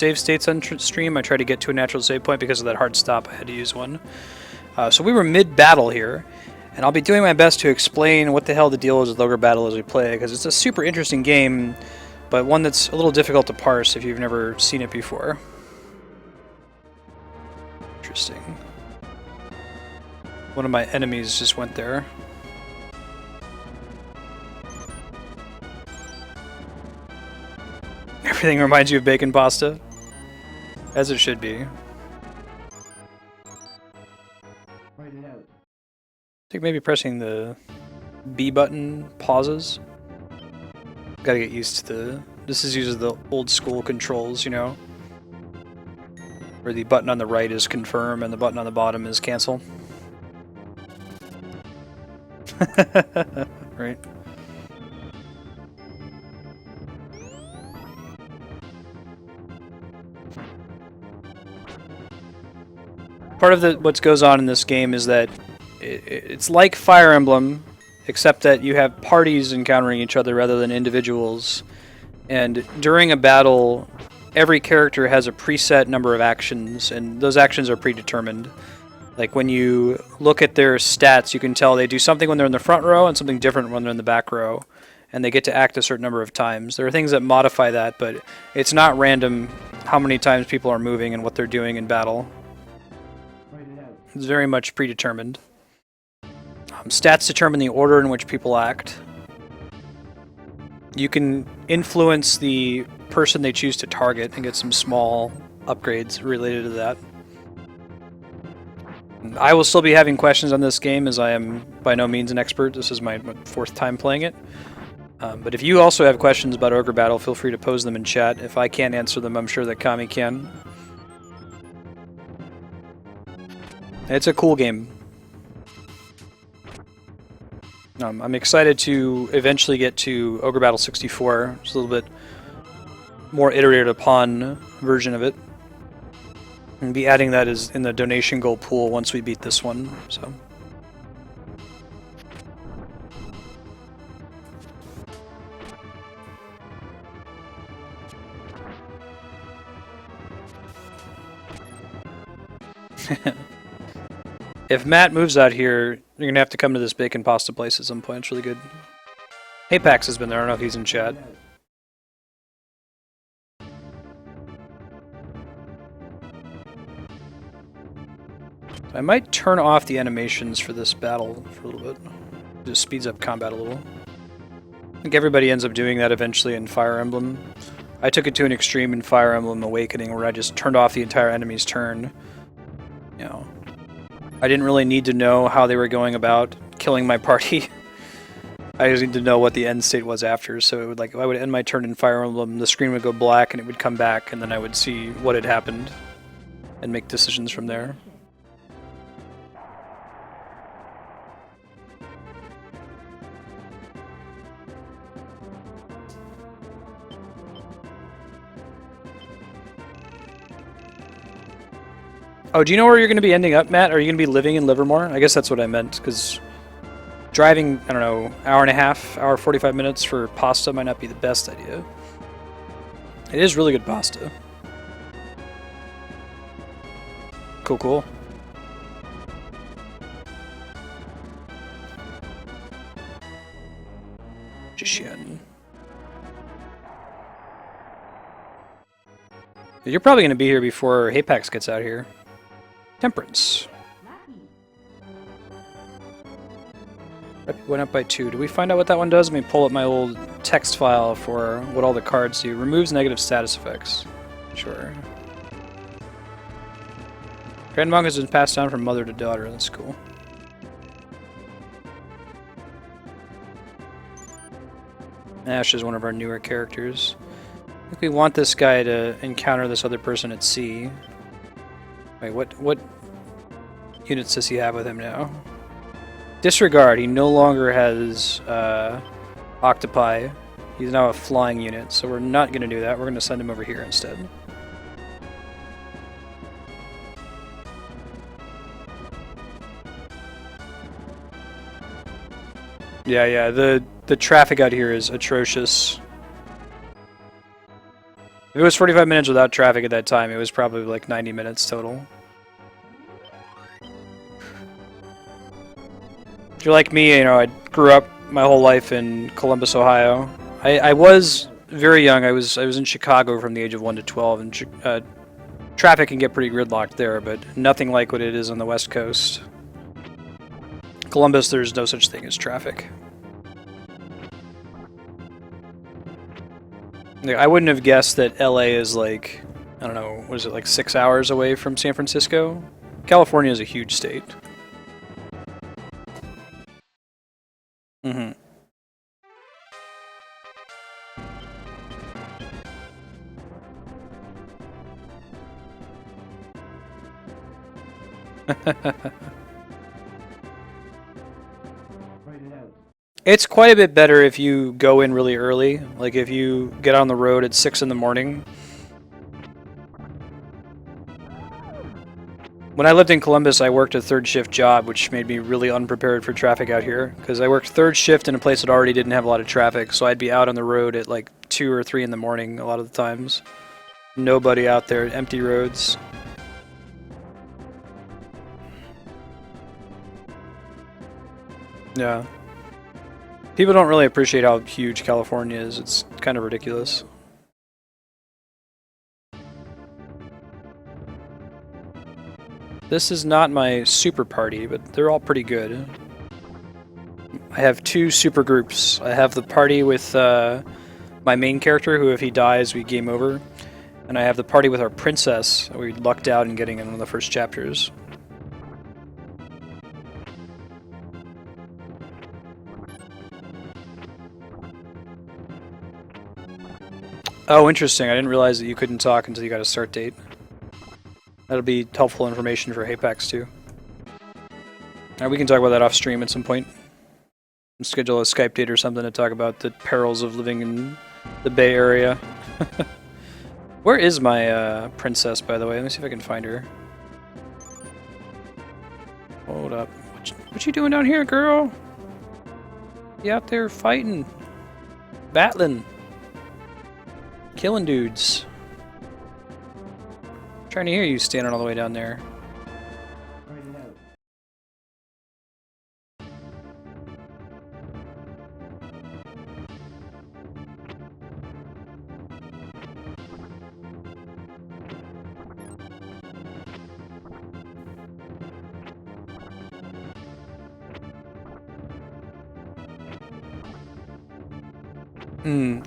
save states on stream. I tried to get to a natural save point because of that hard stop. I had to use one. So we were mid-battle here, and I'll be doing my best to explain what the hell the deal is with Ogre Battle as we play, because it's a super interesting game, but one that's a little difficult to parse if you've never seen it before. Interesting. One of my enemies just went there. Everything reminds you of bacon pasta. As it should be. I think maybe pressing the B button pauses. Gotta get used to the... This is usually the old school controls, you know? Where the button on the right is confirm and the button on the bottom is cancel. Right. Part of what goes on in this game is that it's like Fire Emblem, except that you have parties encountering each other rather than individuals. And during a battle, every character has a preset number of actions, and those actions are predetermined. Like when you look at their stats, you can tell they do something when they're in the front row and something different when they're in the back row. And they get to act a certain number of times. There are things that modify that, but it's not random how many times people are moving and what they're doing in battle. It's very much predetermined. Stats determine the order in which people act. You can influence the person they choose to target and get some small upgrades related to that. I will still be having questions on this game, as I am by no means an expert. This is my 4th time playing it. But if you also have questions about Ogre Battle, feel free to pose them in chat. If I can't answer them, I'm sure that Kami can. It's a cool game. I'm excited to eventually get to Ogre Battle 64. It's a little bit more iterated upon version of it. And be adding that as in the donation goal pool once we beat this one. So. If Matt moves out here, you're going to have to come to this bacon pasta place at some point. It's really good. Apex has been there. I don't know if he's in chat. I might turn off the animations for this battle for a little bit. It just speeds up combat a little. I think everybody ends up doing that eventually in Fire Emblem. I took it to an extreme in Fire Emblem Awakening where I just turned off the entire enemy's turn. You know, I didn't really need to know how they were going about killing my party. I just need to know what the end state was after. So it would, like, if I would end my turn in Fire Emblem, the screen would go black and it would come back, and then I would see what had happened and make decisions from there. Oh, do you know where you're going to be ending up, Matt? Are you going to be living in Livermore? I guess that's what I meant, because driving, I don't know, hour and a half, hour 45 minutes for pasta might not be the best idea. It is really good pasta. Cool, cool. Jishin. You're probably going to be here before Apex gets out here. Temperance. Went up by 2. Do we find out what that one does? Let me pull up my old text file for what all the cards do. Removes negative status effects. Sure. Grand Monk has been passed down from mother to daughter. That's cool. Ash is one of our newer characters. I think we want this guy to encounter this other person at sea. Wait, what units does he have with him now? Disregard. He no longer has octopi. He's now a flying unit, so we're not going to do that. We're going to send him over here instead. Yeah, the traffic out here is atrocious. If it was 45 minutes without traffic at that time, it was probably like 90 minutes total. If you're like me, you know, I grew up my whole life in Columbus, Ohio. I was very young. I was in Chicago from the age of 1 to 12, and traffic can get pretty gridlocked there, but nothing like what it is on the West Coast. Columbus, there's no such thing as traffic. I wouldn't have guessed that LA is like, I don't know, what is it, like 6 hours away from San Francisco? California is a huge state. Mm-hmm. It's quite a bit better if you go in really early. Like if you get on the road at 6 in the morning. When I lived in Columbus, I worked a third shift job, which made me really unprepared for traffic out here. Because I worked third shift in a place that already didn't have a lot of traffic, so I'd be out on the road at like 2 or 3 in the morning a lot of the times. Nobody out there, empty roads. Yeah. People don't really appreciate how huge California is. It's kind of ridiculous. This is not my super party, but they're all pretty good. I have 2 super groups. I have the party with my main character, who if he dies, we game over. And I have the party with our princess. We lucked out in getting in one of the first chapters. Oh, interesting. I didn't realize that you couldn't talk until you got a start date. That'll be helpful information for Apex too. We can talk about that off stream at some point. Schedule a Skype date or something to talk about the perils of living in the Bay Area. Where is my princess, by the way? Let me see if I can find her. Hold up. What you doing down here, girl? You out there fighting. Battling. Killing dudes. Trying to hear you standing all the way down there.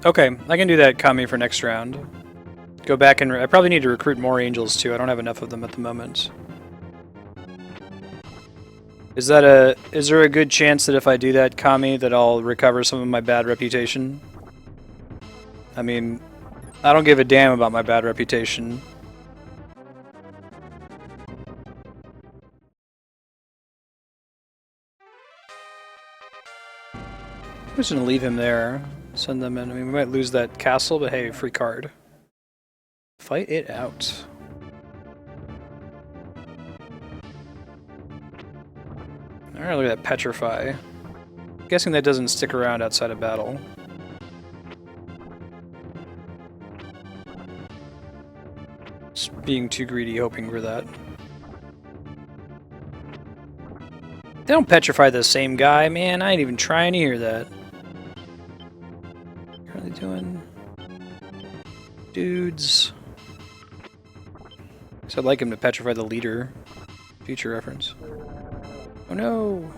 Okay, I can do that Kami for next round. Go back and I probably need to recruit more angels too. I don't have enough of them at the moment. Is there a good chance that if I do that Kami that I'll recover some of my bad reputation? I mean, I don't give a damn about my bad reputation. I'm just gonna leave him there. Send them in. I mean, we might lose that castle, but hey, free card. Fight it out. Alright, look at that petrify. I'm guessing that doesn't stick around outside of battle. Just being too greedy, hoping for that. They don't petrify the same guy, man. I ain't even trying to hear that. What are they doing? Dudes. So I'd like him to petrify the leader. Future reference. Oh no!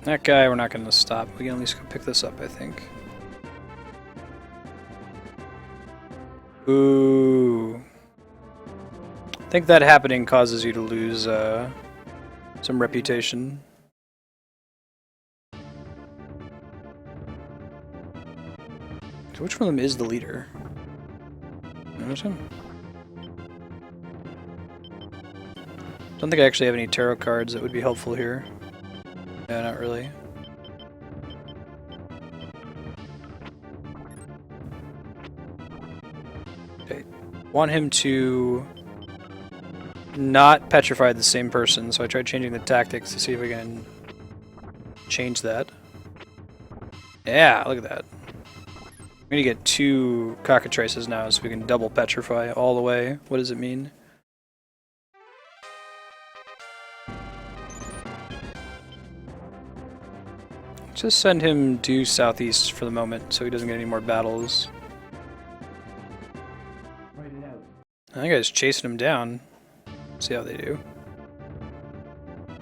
That guy, we're not going to stop. We can at least go pick this up, I think. Ooh. I think that happening causes you to lose some reputation. So which one of them is the leader? Notice him? Don't think I actually have any tarot cards that would be helpful here. Yeah, not really. Okay. Want him to not petrified the same person, so I tried changing the tactics to see if we can change that. Yeah, look at that. I'm gonna get 2 cockatrices now, so we can double petrify all the way. What does it mean? Just send him due southeast for the moment, so he doesn't get any more battles. That guy's chasing him down. See how they do.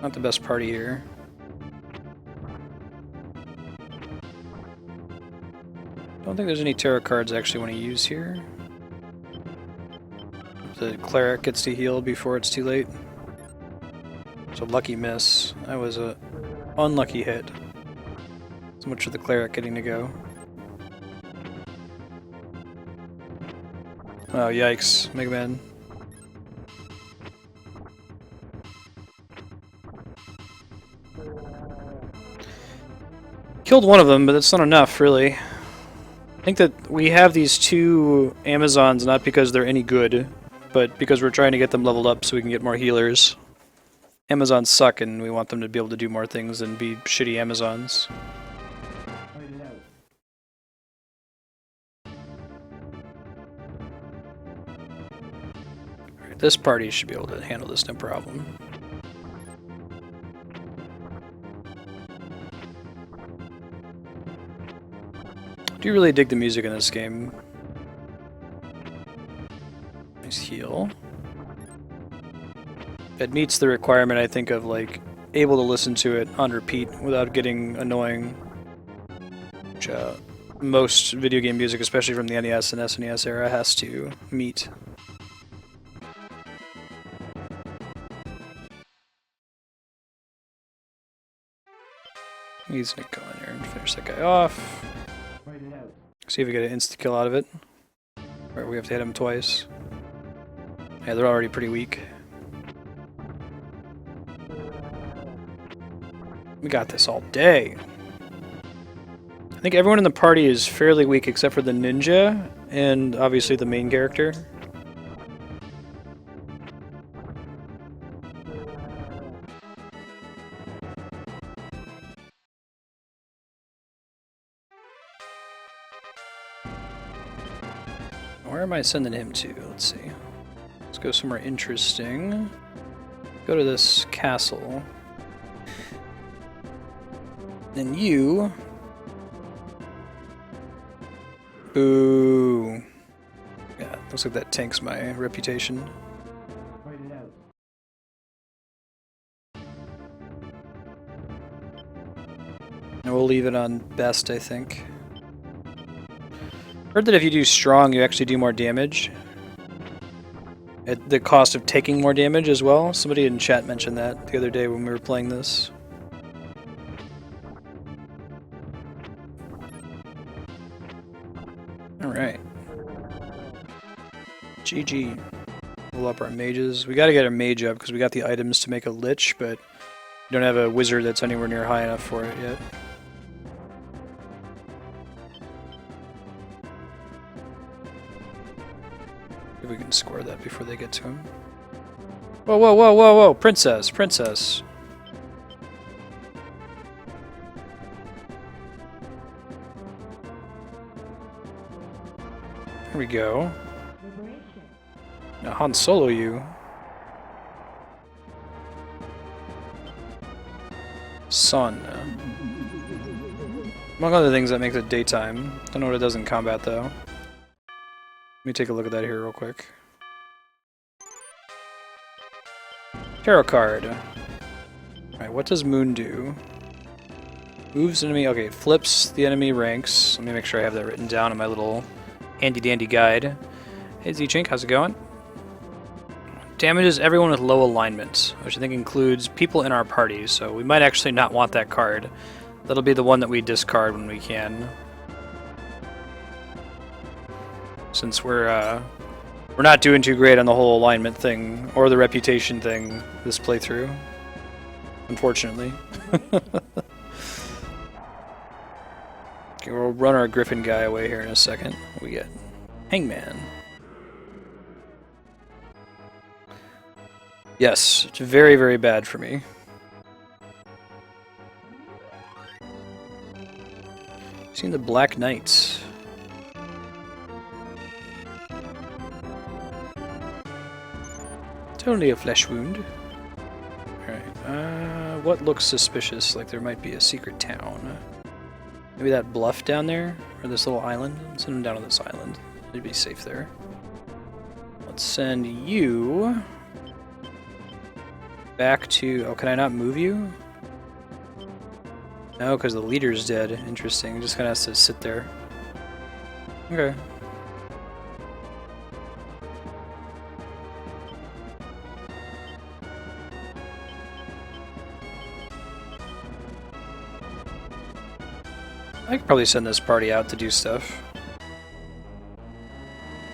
Not the best party here. Don't think there's any tarot cards I actually want to use here. The cleric gets to heal before it's too late. It's a lucky miss. That was a unlucky hit. So much for the cleric getting to go. Oh, yikes. Mega Man. Killed one of them, but that's not enough, really. I think that we have these 2 Amazons not because they're any good, but because we're trying to get them leveled up so we can get more healers. Amazons suck, and we want them to be able to do more things than be shitty Amazons. This party should be able to handle this no problem. I do really dig the music in this game. Nice heal. It meets the requirement, I think, of like able to listen to it on repeat without getting annoying. Which most video game music, especially from the NES and SNES era, has to meet. He's gonna go in there and finish that guy off. See if we get an insta-kill out of it. Or we have to hit him twice. Yeah, they're already pretty weak. We got this all day. I think everyone in the party is fairly weak except for the ninja and obviously the main character. Where am I sending him to? Let's see. Let's go somewhere interesting. Go to this castle. And you... Boo. Yeah, looks like that tanks my reputation. And we'll leave it on best, I think. Heard that if you do strong, you actually do more damage. At the cost of taking more damage as well. Somebody in chat mentioned that the other day when we were playing this. Alright. GG. We'll up our mages. We gotta get our mage up because we got the items to make a lich, but we don't have a wizard that's anywhere near high enough for it yet. If we can score that before they get to him. Whoa, whoa, whoa, whoa, whoa! Princess, princess! Here we go. Now Han Solo you. Sun. Among other things that makes it daytime. Don't know what it does in combat though. Let me take a look at that here real quick. Tarot card. Alright, what does Moon do? Moves enemy... Okay, flips the enemy ranks. Let me make sure I have that written down in my little handy-dandy guide. Hey Z-Chink, how's it going? Damages everyone with low alignment, which I think includes people in our party, so we might actually not want that card. That'll be the one that we discard when we can. Since we're not doing too great on the whole alignment thing, or the reputation thing this playthrough. Unfortunately. Okay, we'll run our Griffin guy away here in a second. What we get? Hangman. Yes, it's very, very bad for me. Seen the Black Knights. It's only a flesh wound. Alright, what looks suspicious? Like there might be a secret town. Maybe that bluff down there? Or this little island? Send them down on this island. They'd be safe there. Let's send you back to... Oh, can I not move you? No, because the leader's dead. Interesting. Just kind of has to sit there. Okay. I could probably send this party out to do stuff.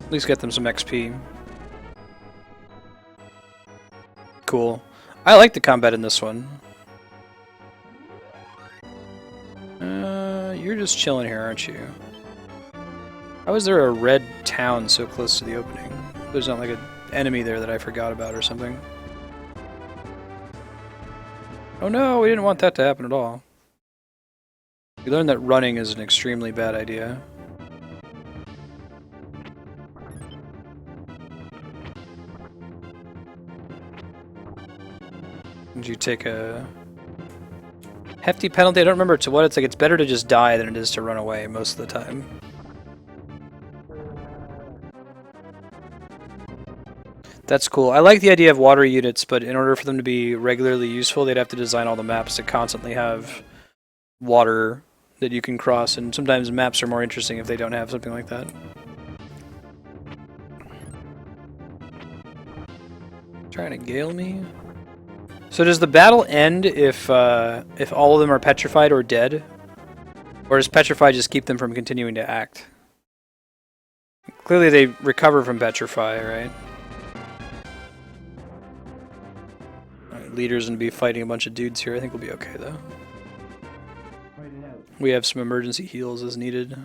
At least get them some XP. Cool. I like the combat in this one. You're just chilling here, aren't you? How is there a red town so close to the opening? There's not like an enemy there that I forgot about or something. Oh no, we didn't want that to happen at all. We learned that running is an extremely bad idea. Did you take a hefty penalty? I don't remember to what it's like. It's better to just die than it is to run away most of the time. That's cool. I like the idea of water units, but in order for them to be regularly useful, they'd have to design all the maps to constantly have water that you can cross, and sometimes maps are more interesting if they don't have something like that. Trying to gale me? So does the battle end if all of them are petrified or dead? Or does petrify just keep them from continuing to act? Clearly they recover from petrify, right? Alright, leader's gonna be fighting a bunch of dudes here. I think we'll be okay though. We have some emergency heals as needed.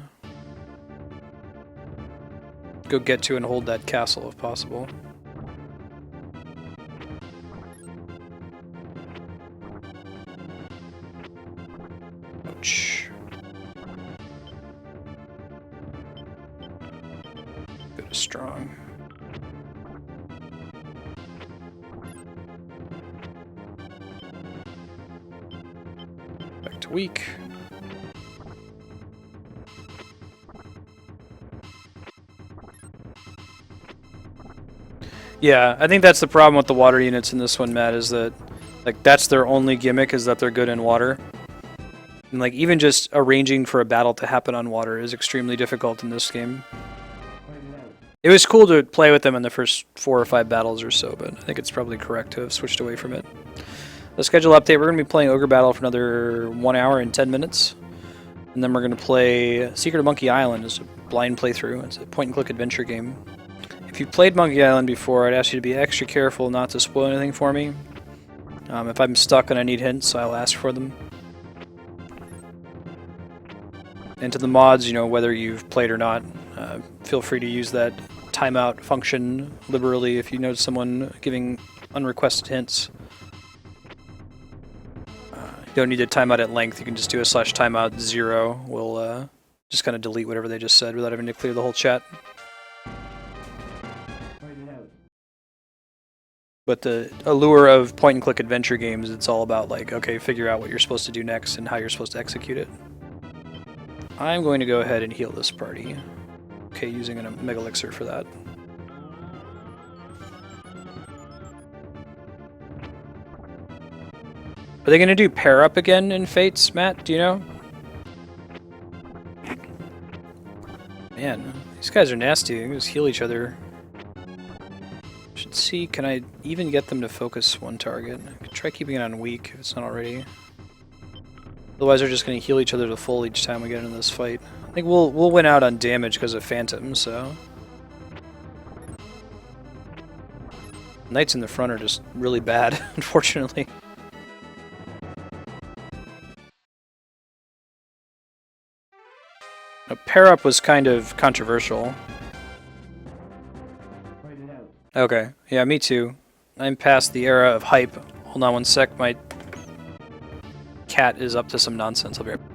Go get to and hold that castle if possible. Ouch. Bit of strong. Back to weak. Yeah, I think that's the problem with the water units in this one, Matt, is that like that's their only gimmick, is that they're good in water. And like even just arranging for a battle to happen on water is extremely difficult in this game. It was cool to play with them in the first 4 or 5 battles or so, but I think it's probably correct to have switched away from it. The schedule update, we're going to be playing Ogre Battle for another 1 hour and 10 minutes. And then we're going to play Secret of Monkey Island as a blind playthrough. It's a point-and-click adventure game. If you've played Monkey Island before, I'd ask you to be extra careful not to spoil anything for me. If I'm stuck and I need hints, I'll ask for them. And to the mods, you know, whether you've played or not, feel free to use that timeout function liberally if you notice someone giving unrequested hints. You don't need to timeout at length, you can just do a /timeout 0. We'll just kind of delete whatever they just said without having to clear the whole chat. But the allure of point-and-click adventure games, it's all about, like, okay, figure out what you're supposed to do next and how you're supposed to execute it. I'm going to go ahead and heal this party. Okay, using a Mega Elixir for that. Are they going to do pair up again in Fates, Matt? Do you know? Man, these guys are nasty. They can just heal each other. Should see, can I even get them to focus one target? I could try keeping it on weak if it's not already. Otherwise they're just going to heal each other to full each time we get into this fight. I think we'll win out on damage because of Phantom, so... Knights in the front are just really bad, unfortunately. A pair-up was kind of controversial. Okay, yeah, me too. I'm past the era of hype. Hold on one sec, my cat is up to some nonsense. I'll be right back.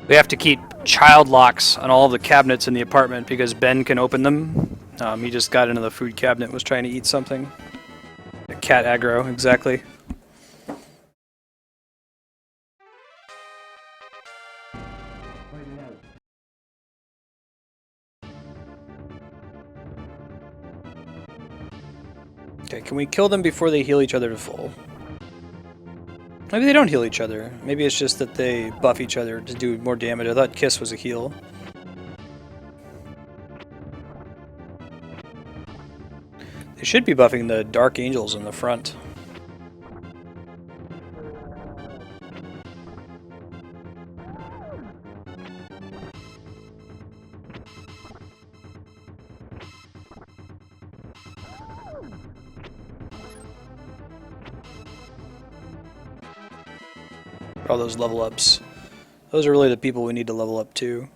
We have to keep child locks on all of the cabinets in the apartment because Ben can open them. He just got into the food cabinet and was trying to eat something. Cat aggro, exactly. Okay, can we kill them before they heal each other to full? Maybe they don't heal each other. Maybe it's just that they buff each other to do more damage. I thought Kiss was a heal. They should be buffing the Dark Angels in the front. All those level ups. Those are really the people we need to level up too.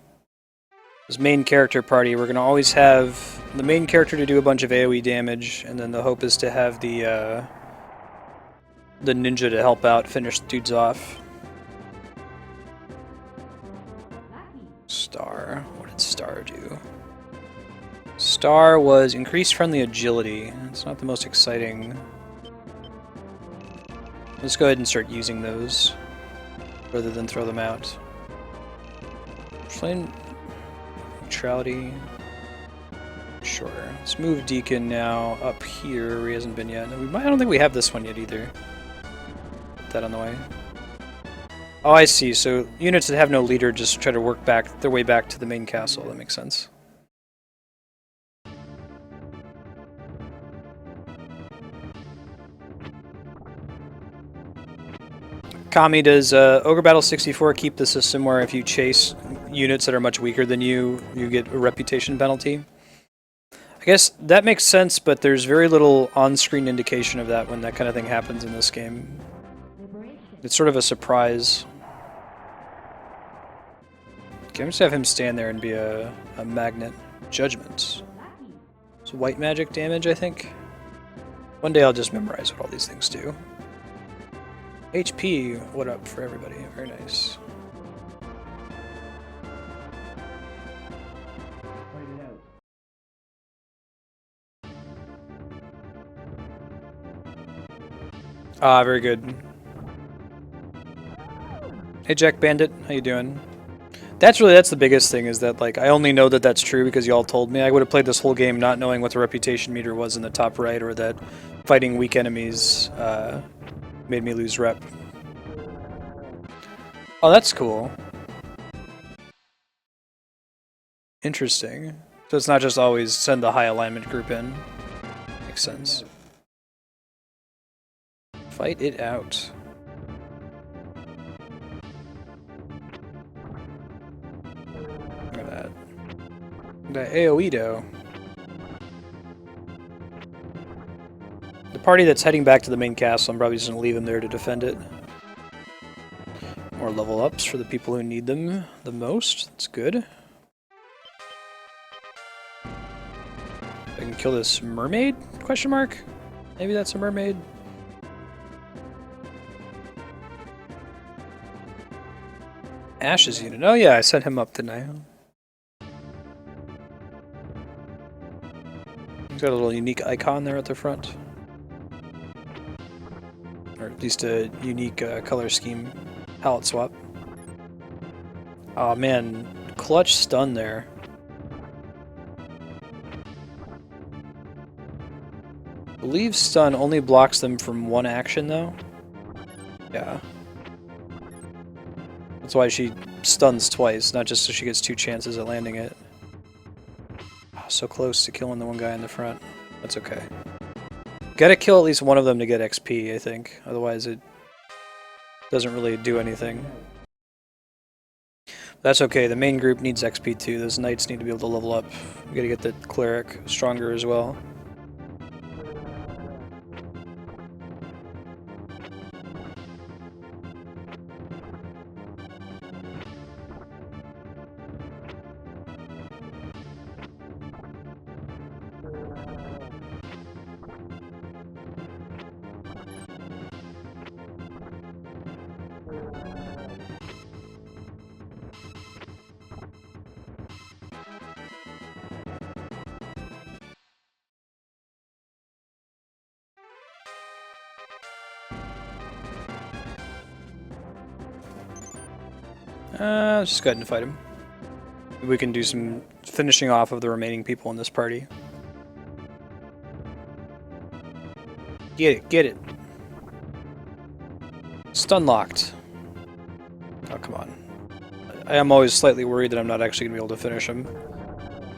This main character party, we're going to always have the main character to do a bunch of AoE damage, and then the hope is to have the ninja to help out, finish dudes off. Star. What did Star do? Star was increased friendly agility. It's not the most exciting. Let's go ahead and start using those rather than throw them out. Flame neutrality. Sure. Let's move Deacon now up here where he hasn't been yet. I don't think we have this one yet either. Put that on the way. Oh, I see. So units that have no leader just try to work back their way back to the main castle. That makes sense. Kami, does Ogre Battle 64 keep the system where if you chase units that are much weaker than you, you get a reputation penalty? I guess that makes sense, but there's very little on-screen indication of that when that kind of thing happens in this game. It's sort of a surprise. Okay, I'm just have him stand there and be a magnet. Judgment. It's white magic damage, I think. One day I'll just memorize what all these things do. HP, what up for everybody? Very nice. Ah, very good. Hey Jack Bandit, how you doing? That's the biggest thing, is that like I only know that that's true because y'all told me. I would have played this whole game not knowing what the reputation meter was in the top right, or that fighting weak enemies made me lose rep. Oh, that's cool. Interesting. So it's not just always send the high alignment group in. Makes sense. Fight it out. Look at that. The AoE though. The party that's heading back to the main castle, I'm probably just going to leave them there to defend it. More level ups for the people who need them the most. That's good. I can kill this mermaid? Question mark? Maybe that's a mermaid. Ash's unit. Oh yeah, I sent him up, didn't I? He's got a little unique icon there at the front. Or at least a unique color scheme. Palette swap. Oh man, clutch stun there. I believe stun only blocks them from one action though. Yeah. That's why she stuns twice, not just so she gets 2 chances at landing it. Oh, so close to killing the one guy in the front. That's okay. Gotta kill at least one of them to get XP, I think. Otherwise it doesn't really do anything. That's okay, the main group needs XP too. Those knights need to be able to level up. We gotta get the cleric stronger as well. Let's just go ahead and fight him. We can do some finishing off of the remaining people in this party. Get it, get it. Stun locked. Oh, come on. I am always slightly worried that I'm not actually going to be able to finish him.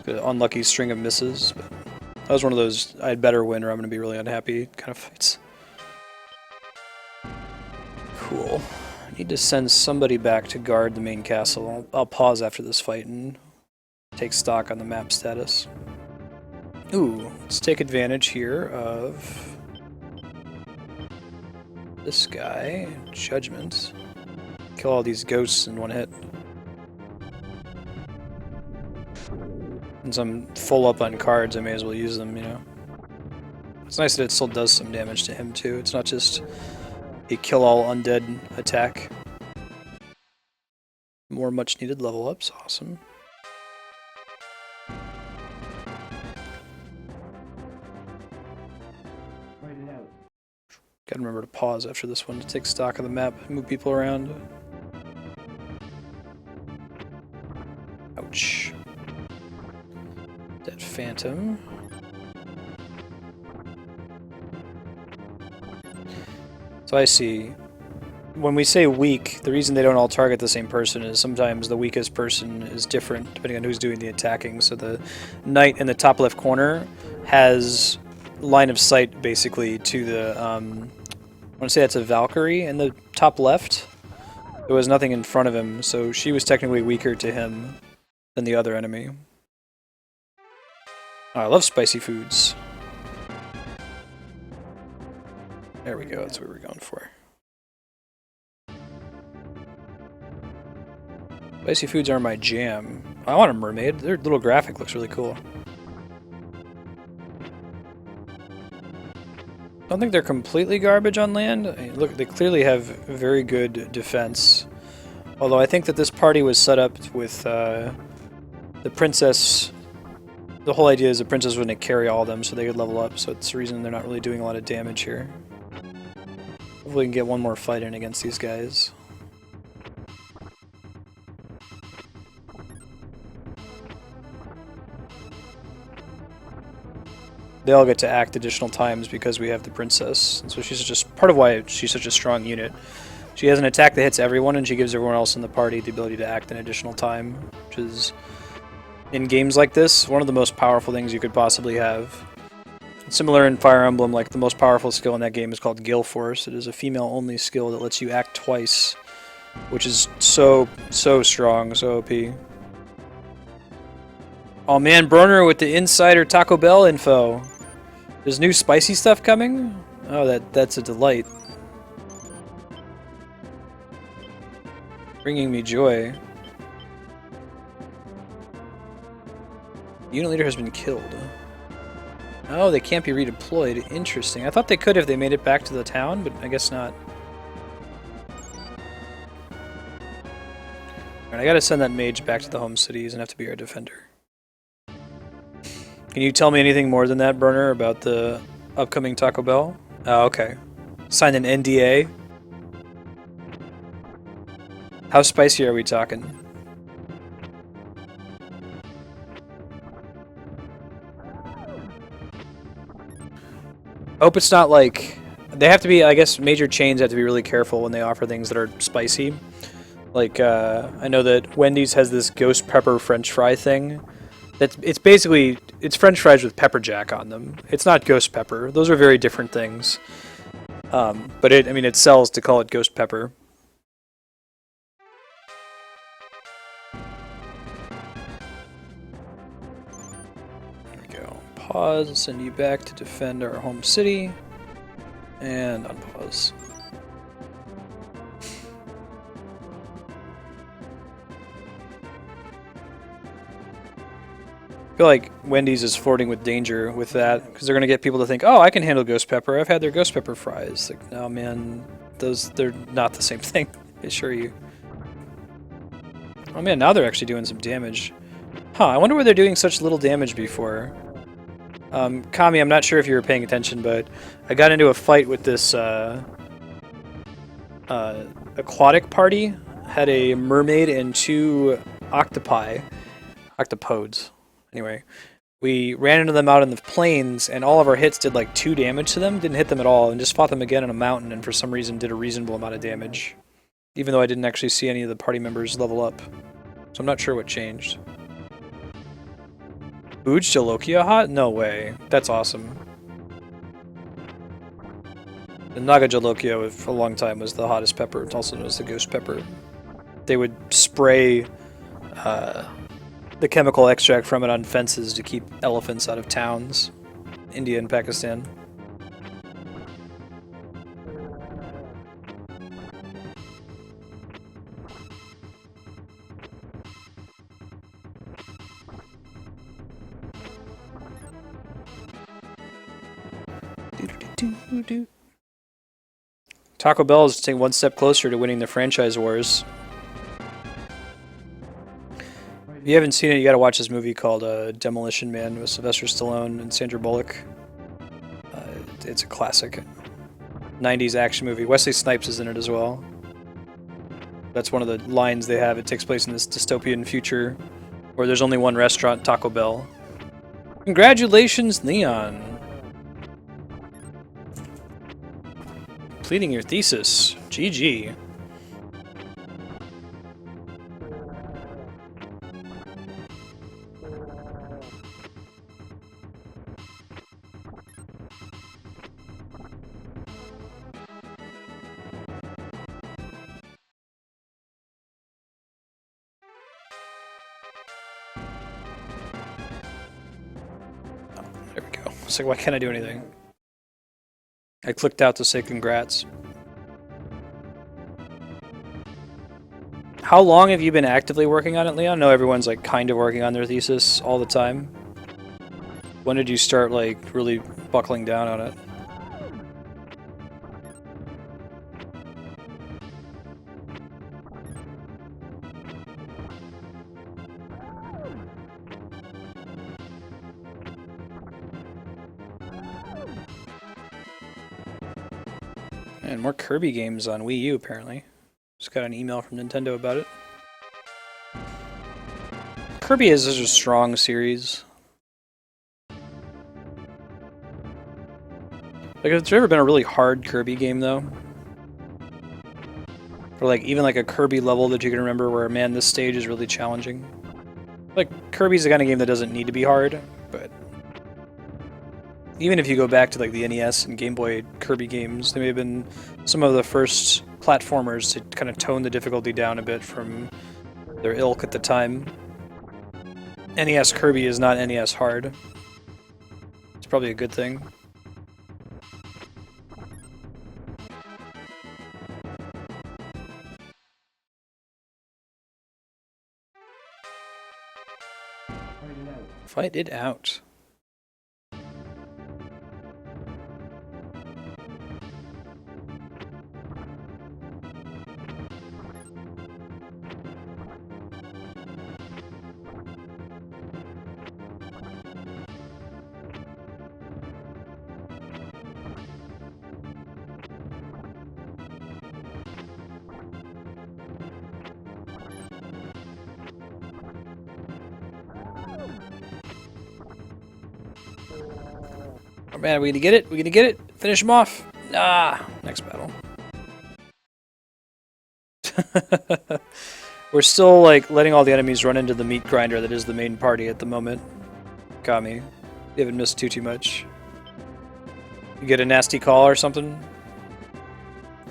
The unlucky string of misses. But that was one of those I'd better win or I'm going to be really unhappy kind of fights. Cool. I need to send somebody back to guard the main castle. I'll pause after this fight and take stock on the map status. Ooh, let's take advantage here of this guy. Judgment. Kill all these ghosts in one hit. Since I'm full up on cards, I may as well use them, you know. It's nice that it still does some damage to him too. It's not just a kill-all undead attack. More much-needed level ups, awesome. Gotta remember to pause after this one to take stock of the map, move people around. Ouch. That phantom. So I see. When we say weak, the reason they don't all target the same person is sometimes the weakest person is different depending on who's doing the attacking. So the knight in the top left corner has line of sight basically to the, I want to say that's a Valkyrie in the top left. There was nothing in front of him, so she was technically weaker to him than the other enemy. Oh, I love spicy foods. There we go, that's what we were going for. Spicy foods are my jam. I want a mermaid. Their little graphic looks really cool. I don't think they're completely garbage on land. I mean, look, they clearly have very good defense. Although I think that this party was set up with the princess. The whole idea is the princess was going to carry all of them so they could level up. So it's the reason they're not really doing a lot of damage here. Hopefully we can get one more fight in against these guys. They all get to act additional times because we have the princess. And so she's just part of why she's such a strong unit. She has an attack that hits everyone, and she gives everyone else in the party the ability to act an additional time, which is, in games like this, one of the most powerful things you could possibly have. Similar in Fire Emblem, like the most powerful skill in that game is called Gale Force. It is a female-only skill that lets you act twice, which is so strong, so OP. Oh man, Broner with the insider Taco Bell info. There's new spicy stuff coming? Oh, that's a delight. Bringing me joy. Unit leader has been killed. Oh, they can't be redeployed. Interesting. I thought they could if they made it back to the town, but I guess not. Alright, I gotta send that mage back to the home city. He's gonna have to be our defender. Can you tell me anything more than that, Burner, about the upcoming Taco Bell? Oh, okay. Signed an NDA? How spicy are we talking? I hope it's not like... They have to be, I guess, major chains have to be really careful when they offer things that are spicy. Like, I know that Wendy's has this ghost pepper french fry thing. It's basically, it's french fries with pepper jack on them. It's not ghost pepper. Those are very different things. But I mean, it sells to call it ghost pepper. Pause and send you back to defend our home city. And unpause. I feel like Wendy's is flirting with danger with that, because they're going to get people to think, oh, I can handle ghost pepper. I've had their ghost pepper fries. Like, no, man, they're not the same thing, I assure you. Oh man, now they're actually doing some damage. Huh, I wonder why they're doing such little damage before. Kami, I'm not sure if you were paying attention, but I got into a fight with this aquatic party. Had a mermaid and 2 octopodes. Anyway, we ran into them out in the plains, and all of our hits did like 2 damage to them. Didn't hit them at all, and just fought them again in a mountain, and for some reason did a reasonable amount of damage. Even though I didn't actually see any of the party members level up. So I'm not sure what changed. Booj Jalokia hot? No way. That's awesome. The Naga Jalokia for a long time was the hottest pepper. It also known as the ghost pepper. They would spray the chemical extract from it on fences to keep elephants out of towns. India and Pakistan. Taco Bell is taking one step closer to winning the franchise wars. If you haven't seen it, you gotta watch this movie called Demolition Man with Sylvester Stallone and Sandra Bullock. It's a classic 90s action movie. Wesley Snipes is in it as well. That's one of the lines they have. It takes place in this dystopian future where there's only one restaurant, Taco Bell. Congratulations, Leon! Completing your thesis. GG. There we go. It's like, why can't I do anything? I clicked out to say congrats. How long have you been actively working on it, Leon? I know everyone's like kind of working on their thesis all the time. When did you start like really buckling down on it? And more Kirby games on Wii U, apparently. Just got an email from Nintendo about it. Kirby is a strong series. Like, has there ever been a really hard Kirby game, though? Or, like, even like a Kirby level that you can remember where, man, this stage is really challenging? Like, Kirby's the kind of game that doesn't need to be hard, but... even if you go back to like the NES and Game Boy Kirby games, they may have been some of the first platformers to kind of tone the difficulty down a bit from their ilk at the time. NES Kirby is not NES hard. It's probably a good thing. Fight it out. Oh man, are we gonna get it? We gonna get it? Finish him off? Ah, next battle. We're still like letting all the enemies run into the meat grinder that is the main party at the moment. Got me. You haven't missed too much. You get a nasty call or something?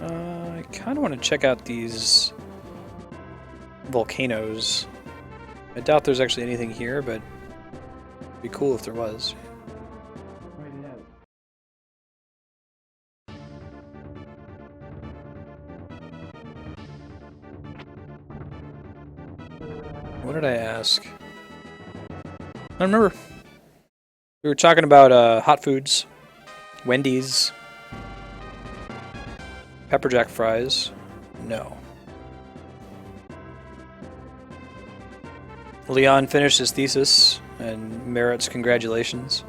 I kind of want to check out these volcanoes. I doubt there's actually anything here, but it'd be cool if there was. What did I ask? I don't remember. We were talking about hot foods, Wendy's, pepper jack fries. No. Leon finished his thesis and merits congratulations.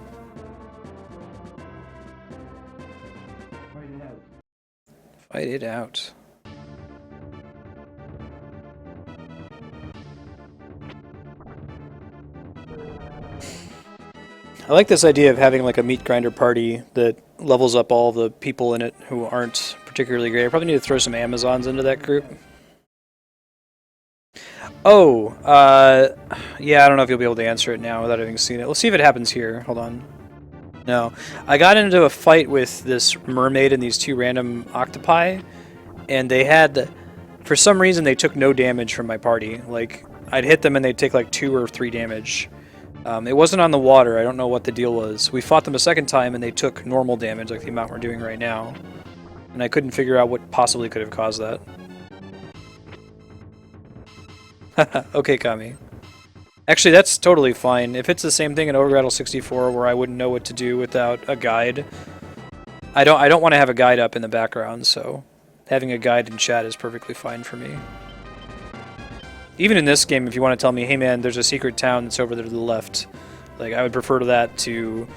Fight it out. I like this idea of having like a meat grinder party that levels up all the people in it who aren't particularly great. I probably need to throw some Amazons into that group. Oh, yeah, I don't know if you'll be able to answer it now without having seen it. Let's see if it happens here. Hold on. No. I got into a fight with this mermaid and these two random octopi, and they had, for some reason, they took no damage from my party. Like, I'd hit them and they'd take like 2 or 3 damage. It wasn't on the water. I don't know what the deal was. We fought them a second time and they took normal damage, like the amount we're doing right now. And I couldn't figure out what possibly could have caused that. Okay, Kami. Actually, that's totally fine. If it's the same thing in Ogre Battle 64 where I wouldn't know what to do without a guide, I don't want to have a guide up in the background, so having a guide in chat is perfectly fine for me. Even in this game, if you want to tell me, hey man, there's a secret town that's over there to the left, like I would prefer to that to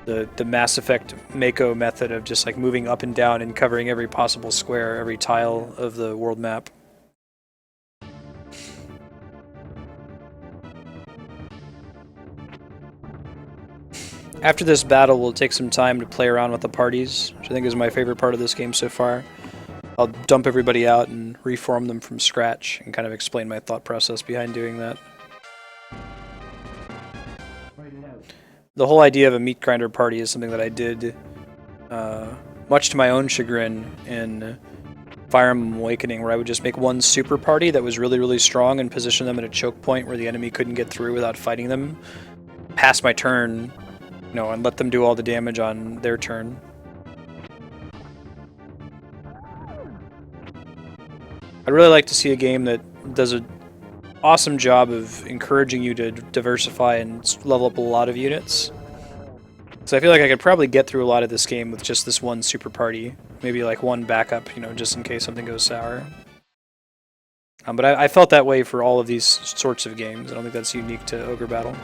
the Mass Effect Mako method of just like moving up and down and covering every possible square, every tile of the world map. After this battle, we'll take some time to play around with the parties, which I think is my favorite part of this game so far. I'll dump everybody out and reform them from scratch and kind of explain my thought process behind doing that. The whole idea of a meat grinder party is something that I did, much to my own chagrin, in Fire Emblem Awakening, where I would just make one super party that was really, really strong and position them at a choke point where the enemy couldn't get through without fighting them, pass my turn, you know, and let them do all the damage on their turn. I'd really like to see a game that does an awesome job of encouraging you to diversify and level up a lot of units. So I feel like I could probably get through a lot of this game with just this one super party. Maybe like one backup, you know, just in case something goes sour. But I felt that way for all of these sorts of games. I don't think that's unique to Ogre Battle.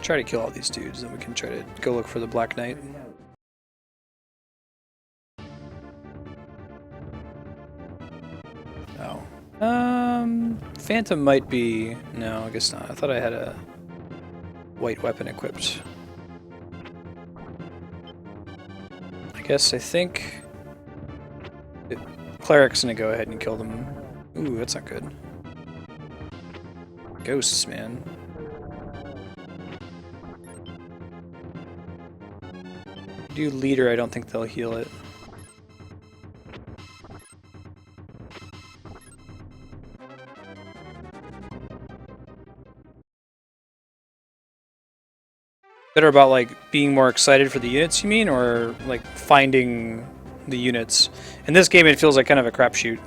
Try to kill all these dudes, then we can try to go look for the Black Knight. Oh. Phantom might be... No, I guess not. I thought I had a white weapon equipped. I think... Cleric's gonna go ahead and kill them. Ooh, that's not good. Ghosts, man. Do leader, I don't think they'll heal it. Better about like being more excited for the units, you mean, or like finding the units? In this game, it feels like kind of a crapshoot.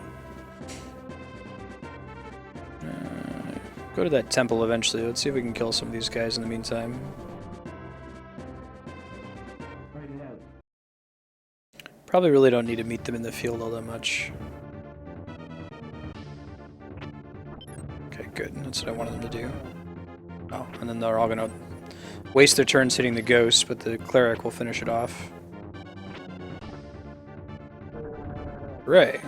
Go to that temple eventually. Let's see if we can kill some of these guys in the meantime. Probably really don't need to meet them in the field all that much. Okay, good. That's what I wanted them to do. Oh, and then they're all gonna waste their turns hitting the ghost, but the cleric will finish it off. Hooray.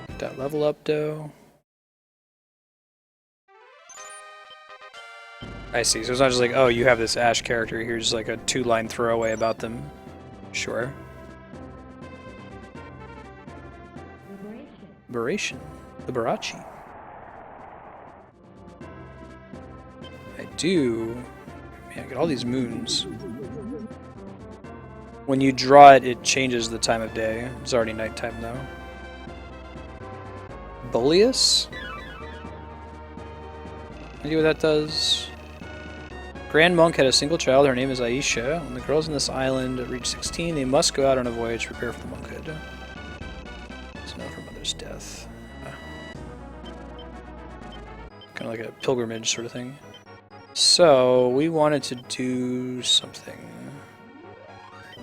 Get that level up, though. I see, so it's not just like, oh, you have this Ash character, here's like a 2-line throwaway about them. Sure. Liberation. Liberace. I do. Man, I get all these moons. When you draw it, it changes the time of day. It's already nighttime though. Bullius? Idea what that does? Grand Monk had a single child. Her name is Aisha. When the girls on this island reach 16, they must go out on a voyage to prepare for the monkhood. It's known for mother's death. Kind of like a pilgrimage sort of thing. So, we wanted to do something.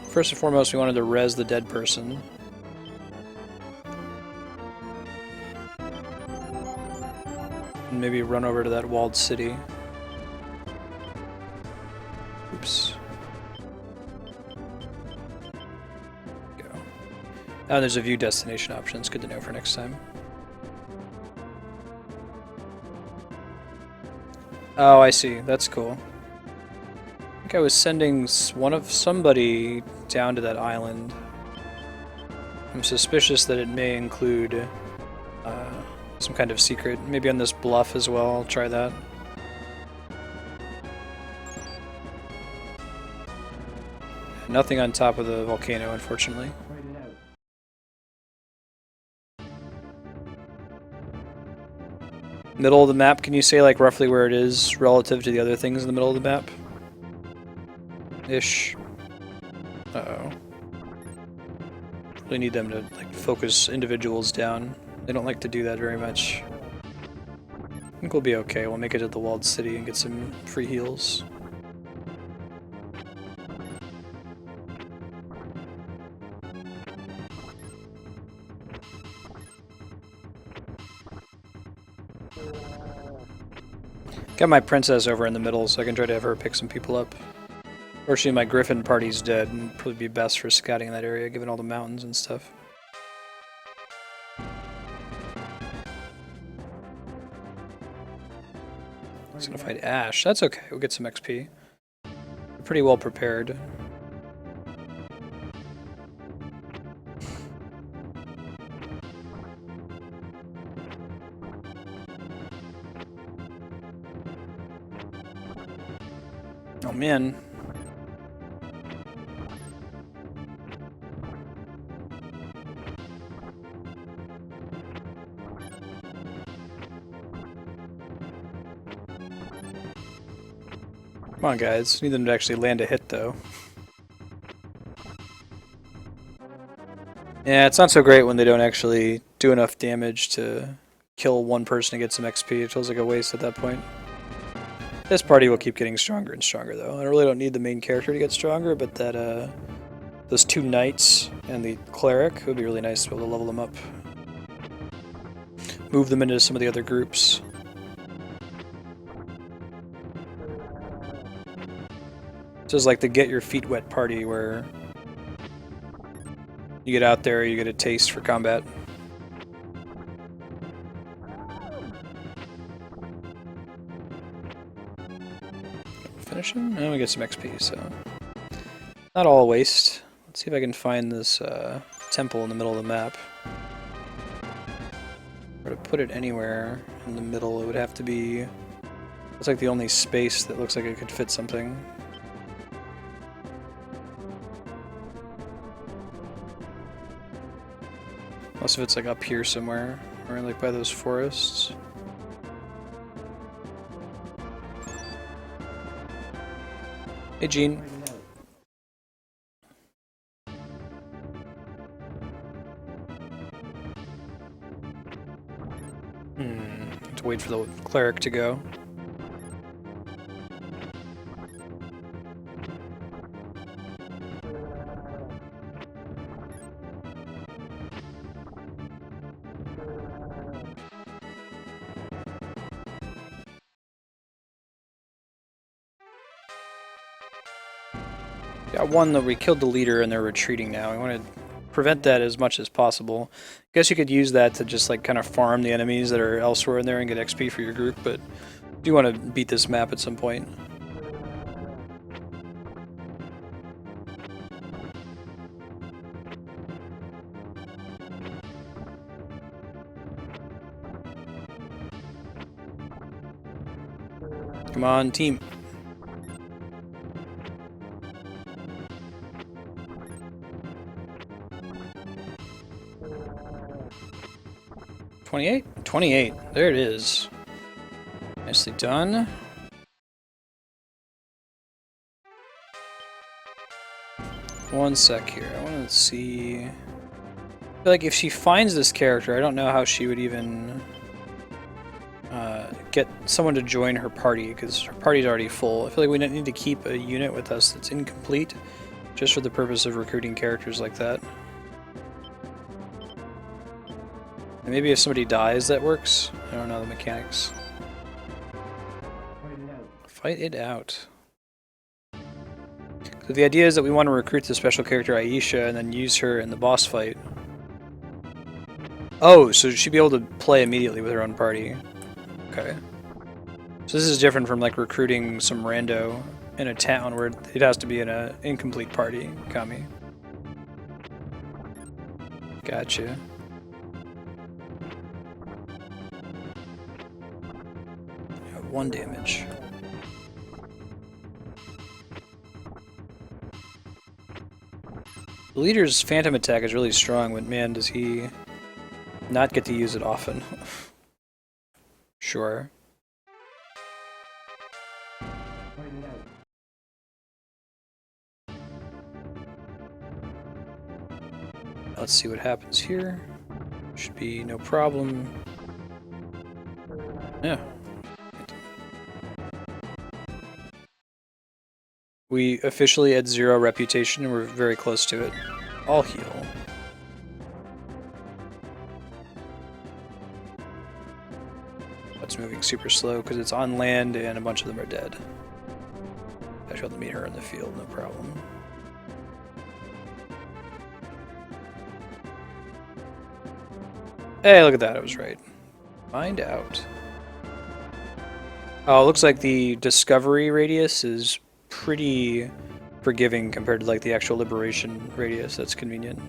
First and foremost, we wanted to res the dead person. And maybe run over to that walled city. Oops. Go. Oh, there's a view destination option. It's good to know for next time. Oh, I see. That's cool. I think I was sending somebody down to that island. I'm suspicious that it may include some kind of secret. Maybe on this bluff as well. I'll try that. Nothing on top of the volcano, unfortunately. Middle of the map, can you say like roughly where it is relative to the other things in the middle of the map? Ish. Uh-oh. Really need them to like focus individuals down. They don't like to do that very much. I think we'll be okay. We'll make it to the walled city and get some free heals. Got my princess over in the middle, so I can try to have her pick some people up. Fortunately, my griffin party's dead, and it'd probably be best for scouting in that area, given all the mountains and stuff. He's gonna fight Ash. That's okay, we'll get some XP. We're pretty well prepared. Oh man. Come on guys, need them to actually land a hit though. Yeah, it's not so great when they don't actually do enough damage to kill one person to get some XP. It feels like a waste at that point. This party will keep getting stronger and stronger, though. I really don't need the main character to get stronger, but that those two knights and the cleric would be really nice to be able to level them up. Move them into some of the other groups. This is like the get your feet wet party where you get out there, you get a taste for combat. Finish him? And we get some XP, so not all waste. Let's see if I can find this temple in the middle of the map. Or to put it anywhere in the middle, it would have to be... It's like the only space that looks like it could fit something. Unless if it's like up here somewhere, or like by those forests. Hey, Gene. Have to wait for the cleric to go. Got one that we killed the leader and they're retreating now. We want to prevent that as much as possible. I guess you could use that to just like kind of farm the enemies that are elsewhere in there and get XP for your group, but I do want to beat this map at some point. Come on, team. $28? $28. There it is. Nicely done. One sec here. I want to see. I feel like if she finds this character, I don't know how she would even get someone to join her party, because her party's already full. I feel like we don't need to keep a unit with us that's incomplete, just for the purpose of recruiting characters like that. And maybe if somebody dies, that works. I don't know the mechanics. Fight it out. So the idea is that we want to recruit the special character Aisha and then use her in the boss fight. Oh, so she'd be able to play immediately with her own party. Okay. So this is different from like recruiting some rando in a town where it has to be in an incomplete party. Kami. Gotcha. 1 damage. The leader's phantom attack is really strong, but man, does he not get to use it often. Sure. Let's see what happens here. Should be no problem. Yeah. We officially at 0 reputation, and we're very close to it. I'll heal. It's moving super slow because it's on land and a bunch of them are dead. I should be able to meet her in the field, no problem. Hey, look at that, I was right. Find out. Oh, it looks like the discovery radius is pretty forgiving compared to like the actual liberation radius. That's convenient.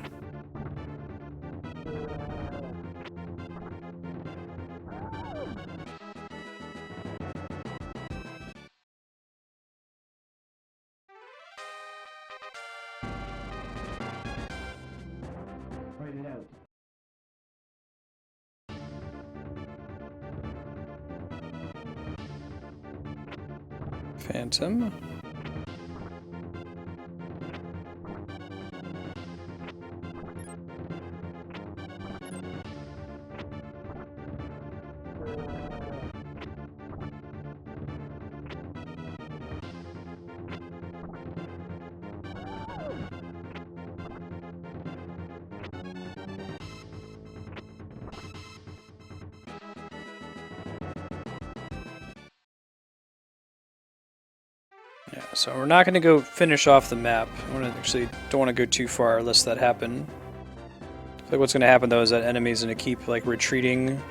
Phantom. Yeah, so we're not going to go finish off the map. Don't want to go too far unless that happen. I think what's going to happen though is that enemies are going to keep like retreating,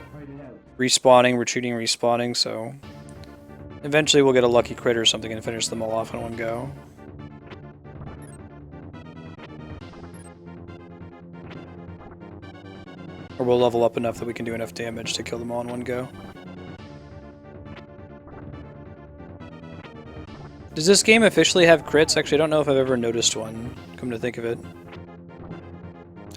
respawning, retreating, respawning, so eventually we'll get a lucky crit or something and finish them all off in one go. Or we'll level up enough that we can do enough damage to kill them all in one go. Does this game officially have crits? Actually, I don't know if I've ever noticed one, come to think of it.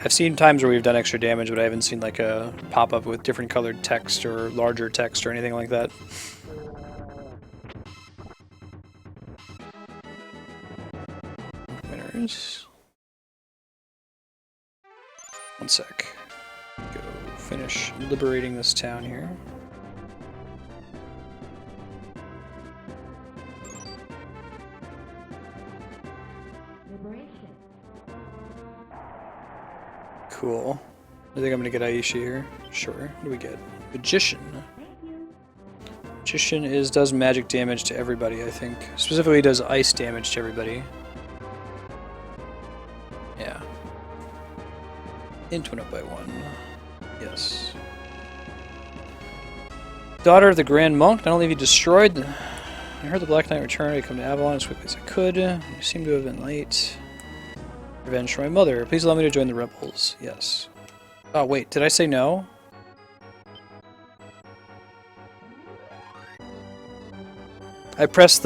I've seen times where we've done extra damage, but I haven't seen like a pop-up with different colored text or larger text or anything like that. Winners. One sec. Go finish liberating this town here. Cool. I think I'm gonna get Aisha here. Sure. What do we get? Magician. Magician does magic damage to everybody, I think. Specifically does ice damage to everybody. Yeah. Int went up by 1. Yes. Daughter of the Grand Monk. Not only have you destroyed I heard the Black Knight returned. I come to Avalon as quickly as I could. You seem to have been late. Revenge for my mother. Please allow me to join the rebels. Yes. Oh, wait. Did I say no? I pressed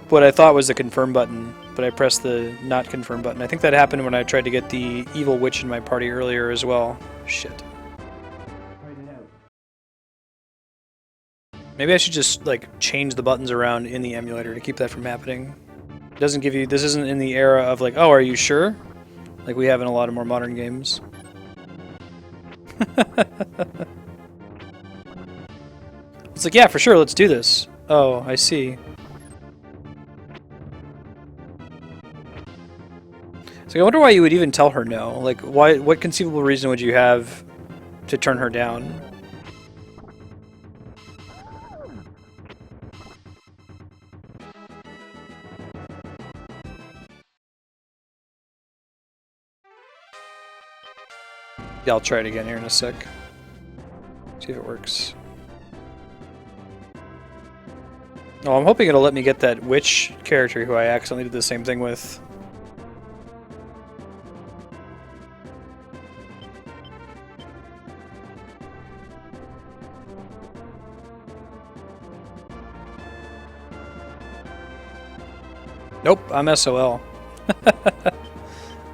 what I thought was the confirm button, but I pressed the not confirm button. I think that happened when I tried to get the evil witch in my party earlier as well. Shit. Maybe I should just, like, change the buttons around in the emulator to keep that from happening. It doesn't give you... This isn't in the era of like, oh, are you sure? Like we have in a lot of more modern games. It's like, yeah, for sure, let's do this. Oh, I see. So I wonder why you would even tell her no. Like, why? What conceivable reason would you have to turn her down? Yeah, I'll try it again here in a sec. See if it works. Oh, I'm hoping it'll let me get that witch character who I accidentally did the same thing with. Nope, I'm SOL.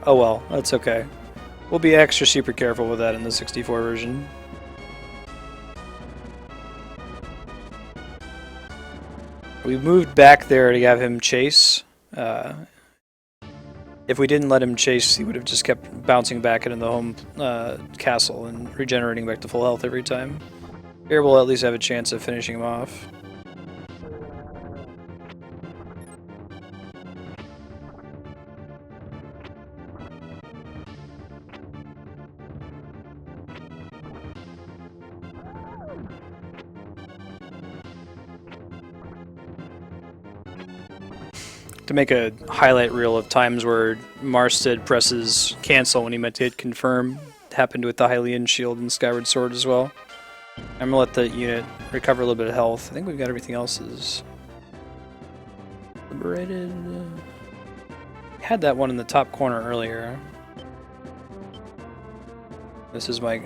Oh well, that's okay. We'll be extra super careful with that in the 64 version. We moved back there to have him chase. If we didn't let him chase, he would have just kept bouncing back into the home castle and regenerating back to full health every time. Here we'll at least have a chance of finishing him off. To make a highlight reel of times where Marstead presses cancel when he meant to hit confirm. It happened with the Hylian shield and Skyward Sword as well. I'm gonna let the unit recover a little bit of health. I think we've got everything else is liberated. Had that one in the top corner earlier. This is my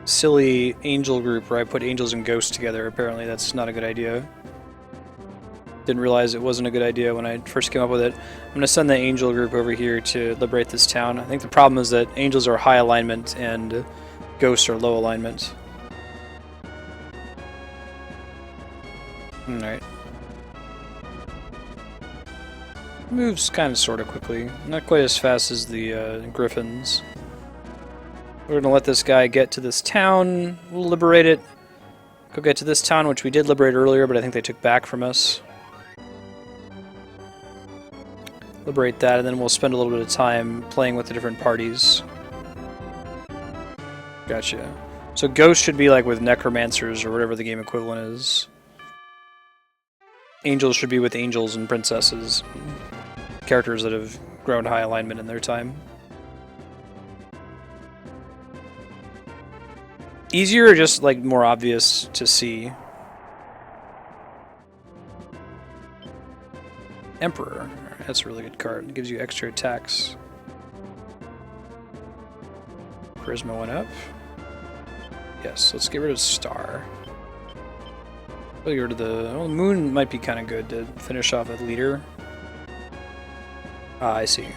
silly angel group where I put angels and ghosts together. Apparently that's not a good idea. Didn't realize it wasn't a good idea when I first came up with it. I'm going to send the angel group over here to liberate this town. I think the problem is that angels are high alignment and ghosts are low alignment. Alright. Moves kind of sort of quickly. Not quite as fast as the griffins. We're going to let this guy get to this town. We'll liberate it. Go get to this town, which we did liberate earlier, but I think they took back from us. Liberate that, and then we'll spend a little bit of time playing with the different parties. Gotcha. So Ghost should be like with Necromancers or whatever the game equivalent is. Angels should be with Angels and Princesses. Characters that have grown high alignment in their time. Easier or just like more obvious to see? Emperor. That's a really good card. It gives you extra attacks. Charisma went up. Yes, let's get rid of Star. We'll get rid of the... Well, Moon might be kind of good to finish off a leader. Ah, I see.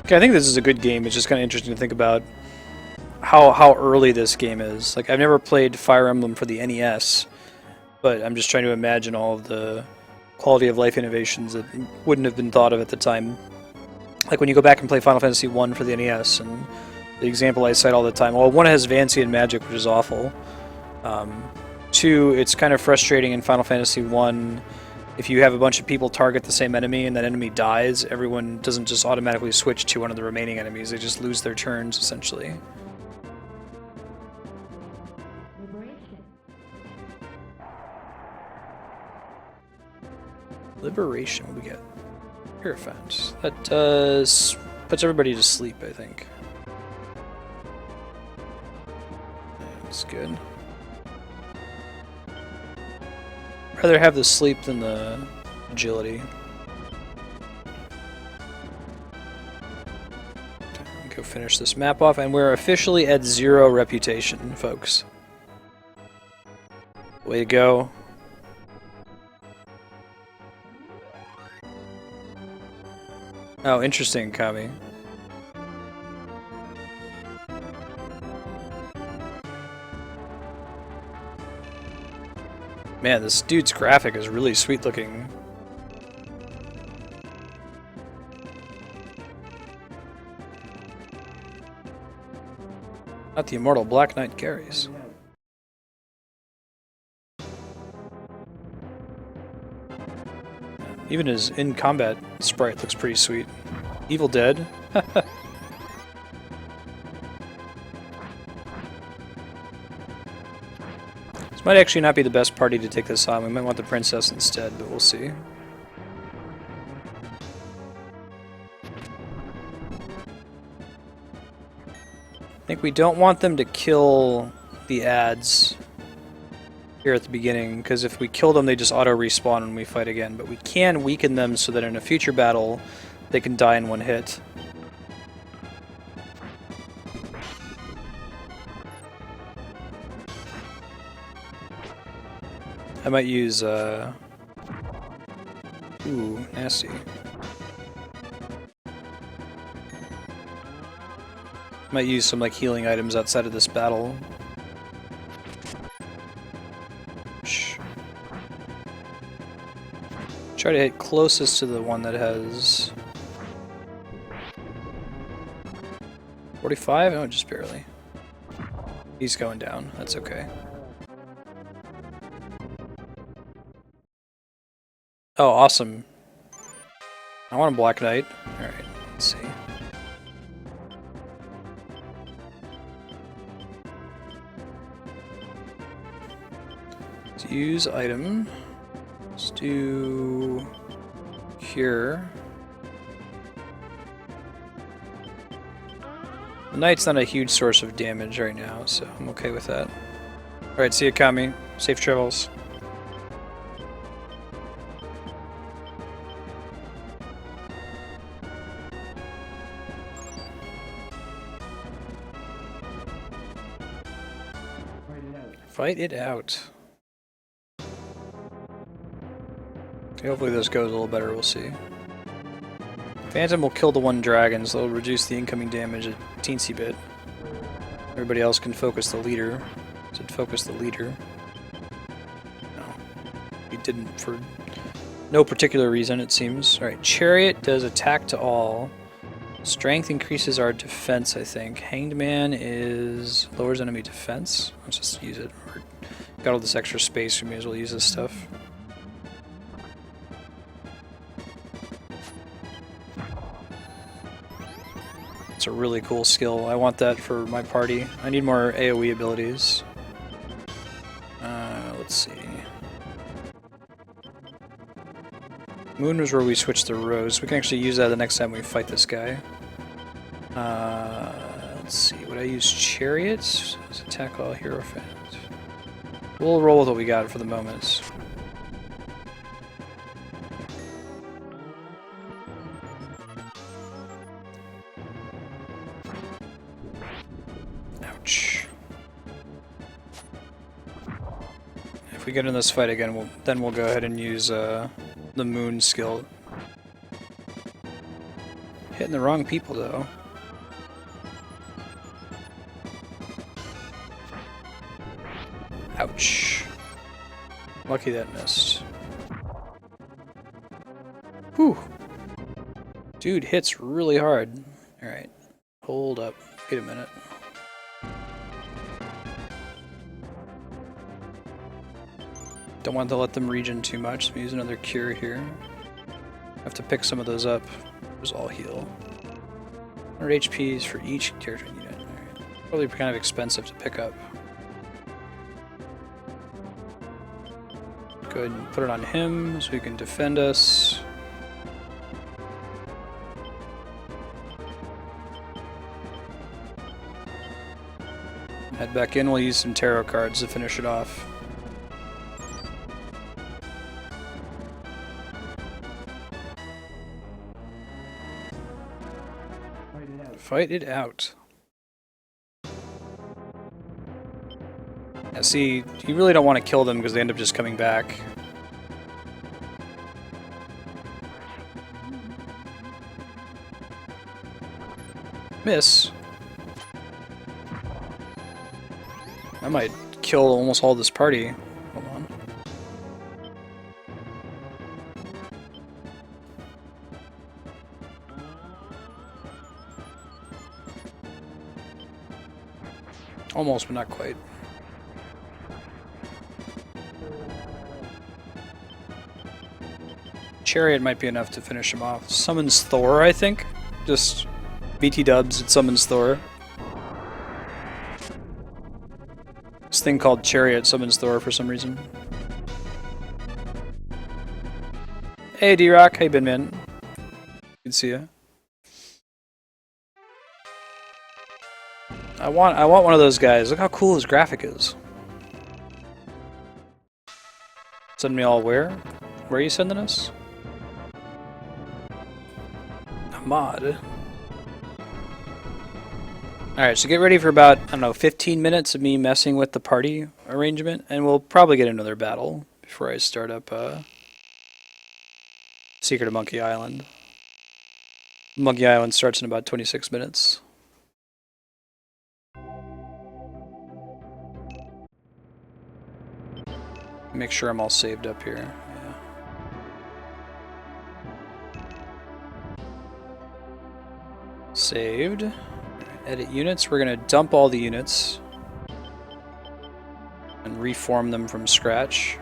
Okay, I think this is a good game. It's just kind of interesting to think about how early this game is. Like, I've never played Fire Emblem for the NES, but I'm just trying to imagine all of the quality of life innovations that wouldn't have been thought of at the time. Like when you go back and play Final Fantasy 1 for the NES, and the example I cite all the time, well, 1 has Vancian magic, which is awful. 2, it's kind of frustrating in Final Fantasy 1. If you have a bunch of people target the same enemy and that enemy dies, everyone doesn't just automatically switch to one of the remaining enemies. They just lose their turns, essentially. Liberation, what do we get? Hierophant. That does... puts everybody to sleep, I think. That's good. Rather have the sleep than the agility. Okay, go finish this map off, and we're officially at 0 reputation, folks. Way to go. Oh, interesting, Kami. Man, this dude's graphic is really sweet looking. Not the immortal Black Knight Gares. Even his in-combat sprite looks pretty sweet. Evil Dead. This might actually not be the best party to take this on. We might want the princess instead, but we'll see. I think we don't want them to kill the ads here at the beginning, because if we kill them, they just auto-respawn when we fight again. But we can weaken them so that in a future battle, they can die in one hit. I might use, ooh, nasty. Might use some, like, healing items outside of this battle. Shh. Try to hit closest to the one that has... 45? Oh, just barely. He's going down. That's okay. Oh, awesome. I want a Black Knight. Alright, let's see. Let's use item. Let's do cure. The Knight's not a huge source of damage right now, so I'm okay with that. Alright, see you, Kami. Safe travels. Fight it out. Okay, hopefully this goes a little better, we'll see. Phantom will kill the one dragon, so it'll reduce the incoming damage a teensy bit. Everybody else can focus the leader. Said focus the leader. No. He didn't for no particular reason, it seems. Alright, Chariot does attack to all. Strength increases our defense, I think. Hanged Man is lowers enemy defense. Let's just use it. We're got all this extra space, we may as well use this stuff. It's a really cool skill. I want that for my party. I need more AoE abilities. Let's see. Moon was where we switched the rose. We can actually use that the next time we fight this guy. Let's see. Would I use Chariots? Let's attack all hero fans. We'll roll with what we got for the moment. Ouch. If we get in this fight again, we'll go ahead and use the moon skill. Hitting the wrong people though. Ouch. Lucky that missed. Whew. Dude hits really hard. Alright. Hold up. Wait a minute. Don't want to let them regen too much, so use another cure here. Have to pick some of those up. Those all heal. 100 HPs for each character unit. Right. Probably kind of expensive to pick up. Go ahead and put it on him so he can defend us. Head back in, we'll use some tarot cards to finish it off. Fight it out. Yeah, see, you really don't want to kill them because they end up just coming back. Miss. I might kill almost all this party. Hold on. Almost, but not quite. Chariot might be enough to finish him off. Summons Thor, I think. Just BT dubs, it summons Thor. This thing called Chariot summons Thor for some reason. Hey D-Rock, how you been, man? Good to see ya. I want one of those guys. Look how cool his graphic is. Send me all where? Where are you sending us? Mod. Alright, so get ready for about, I don't know, 15 minutes of me messing with the party arrangement, and we'll probably get another battle before I start up Secret of Monkey Island. Monkey Island starts in about 26 minutes. Make sure I'm all saved up here. Yeah. Saved. Edit units. We're going to dump all the units and reform them from scratch.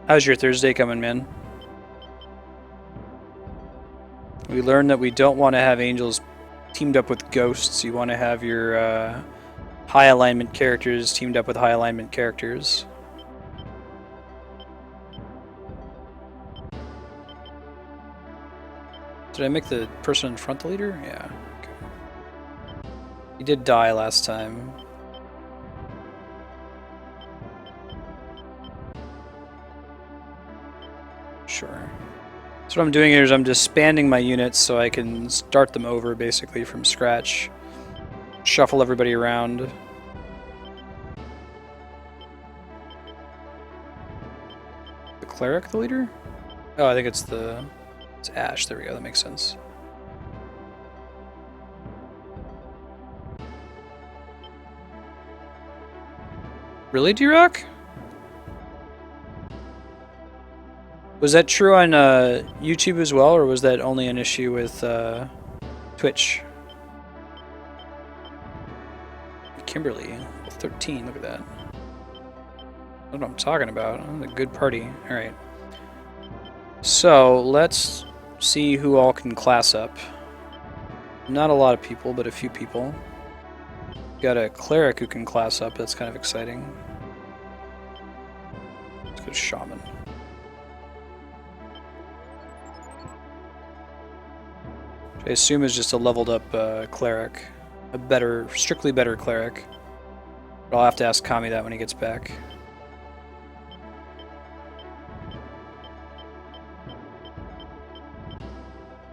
How's your Thursday coming, man? We learned that we don't want to have angels teamed up with ghosts. You want to have your high alignment characters teamed up with high alignment characters. Did I make the person in front the leader? Yeah. Okay. He did die last time. Sure. So what I'm doing here is I'm disbanding my units so I can start them over basically from scratch. Shuffle everybody around. The cleric, the leader? Oh, I think it's Ash. There we go. That makes sense. Really, D-Rock? Was that true on YouTube as well, or was that only an issue with Twitch? Kimberly, 13, look at that. That's what I'm talking about. I'm a good party. Alright. So, let's see who all can class up. Not a lot of people, but a few people. Got a cleric who can class up, that's kind of exciting. Let's go shaman. I assume is just a leveled up cleric. A better, strictly better cleric. But I'll have to ask Kami that when he gets back.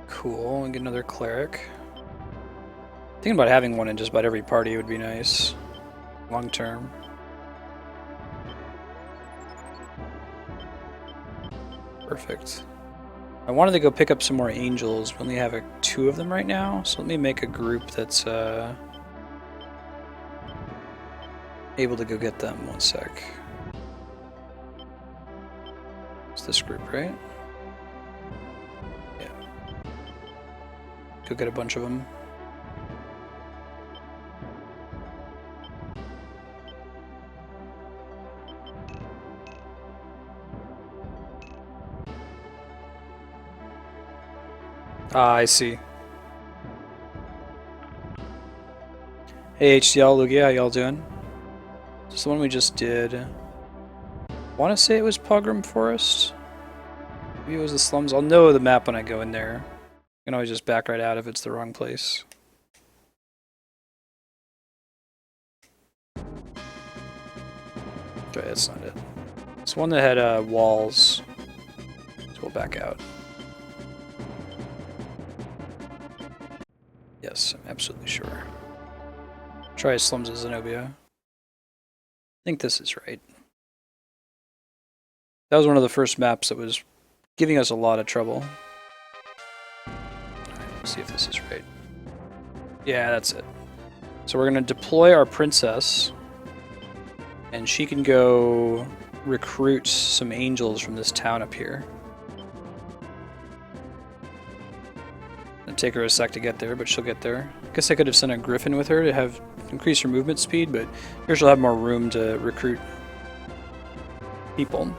Cool, and get another cleric. Thinking about having one in just about every party would be nice. Long term. Perfect. I wanted to go pick up some more angels. We only have 2 of them right now, so let me make a group that's able to go get them. One sec. It's this group, right? Yeah. Go get a bunch of them. Ah, I see. Hey HDL, Lugia, how y'all doing? This is the one we just did. I want to say it was Pogrom Forest. Maybe it was the slums. I'll know the map when I go in there. I can always just back right out if it's the wrong place. Okay, that's not it. It's one that had walls. So we'll back out. Yes, I'm absolutely sure. Try Slums of Zenobia. I think this is right. That was one of the first maps that was giving us a lot of trouble. Alright, let's see if this is right. Yeah, that's it. So we're going to deploy our princess, and she can go recruit some angels from this town up here. It'll take her a sec to get there, but she'll get there. I guess I could have sent a griffin with her to have increase her movement speed, but here she'll have more room to recruit people.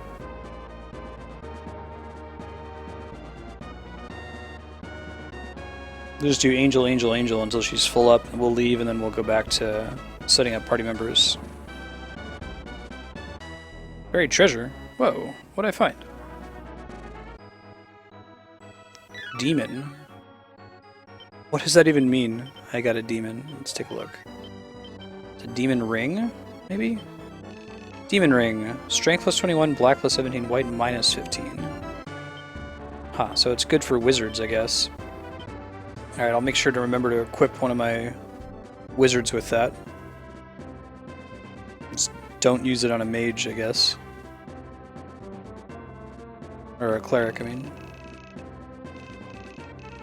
We'll just do angel, angel, angel until she's full up, and we'll leave, and then we'll go back to setting up party members. Buried treasure? Whoa, what'd I find? Demon. What does that even mean? I got a demon. Let's take a look. It's a demon ring, maybe? Demon ring. Strength plus 21, black plus 17, white minus 15. Huh, so it's good for wizards, I guess. Alright, I'll make sure to remember to equip one of my wizards with that. Just don't use it on a mage, I guess. Or a cleric, I mean.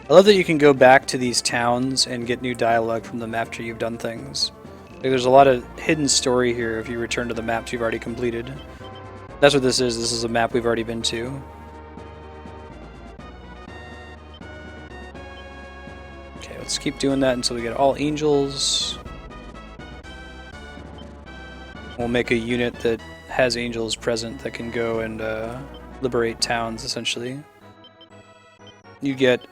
I love that you can go back to these towns and get new dialogue from them after you've done things. Like, there's a lot of hidden story here if you return to the maps you've already completed. That's what this is. This is a map we've already been to. Okay, let's keep doing that until we get all angels. We'll make a unit that has angels present that can go and liberate towns, essentially. You get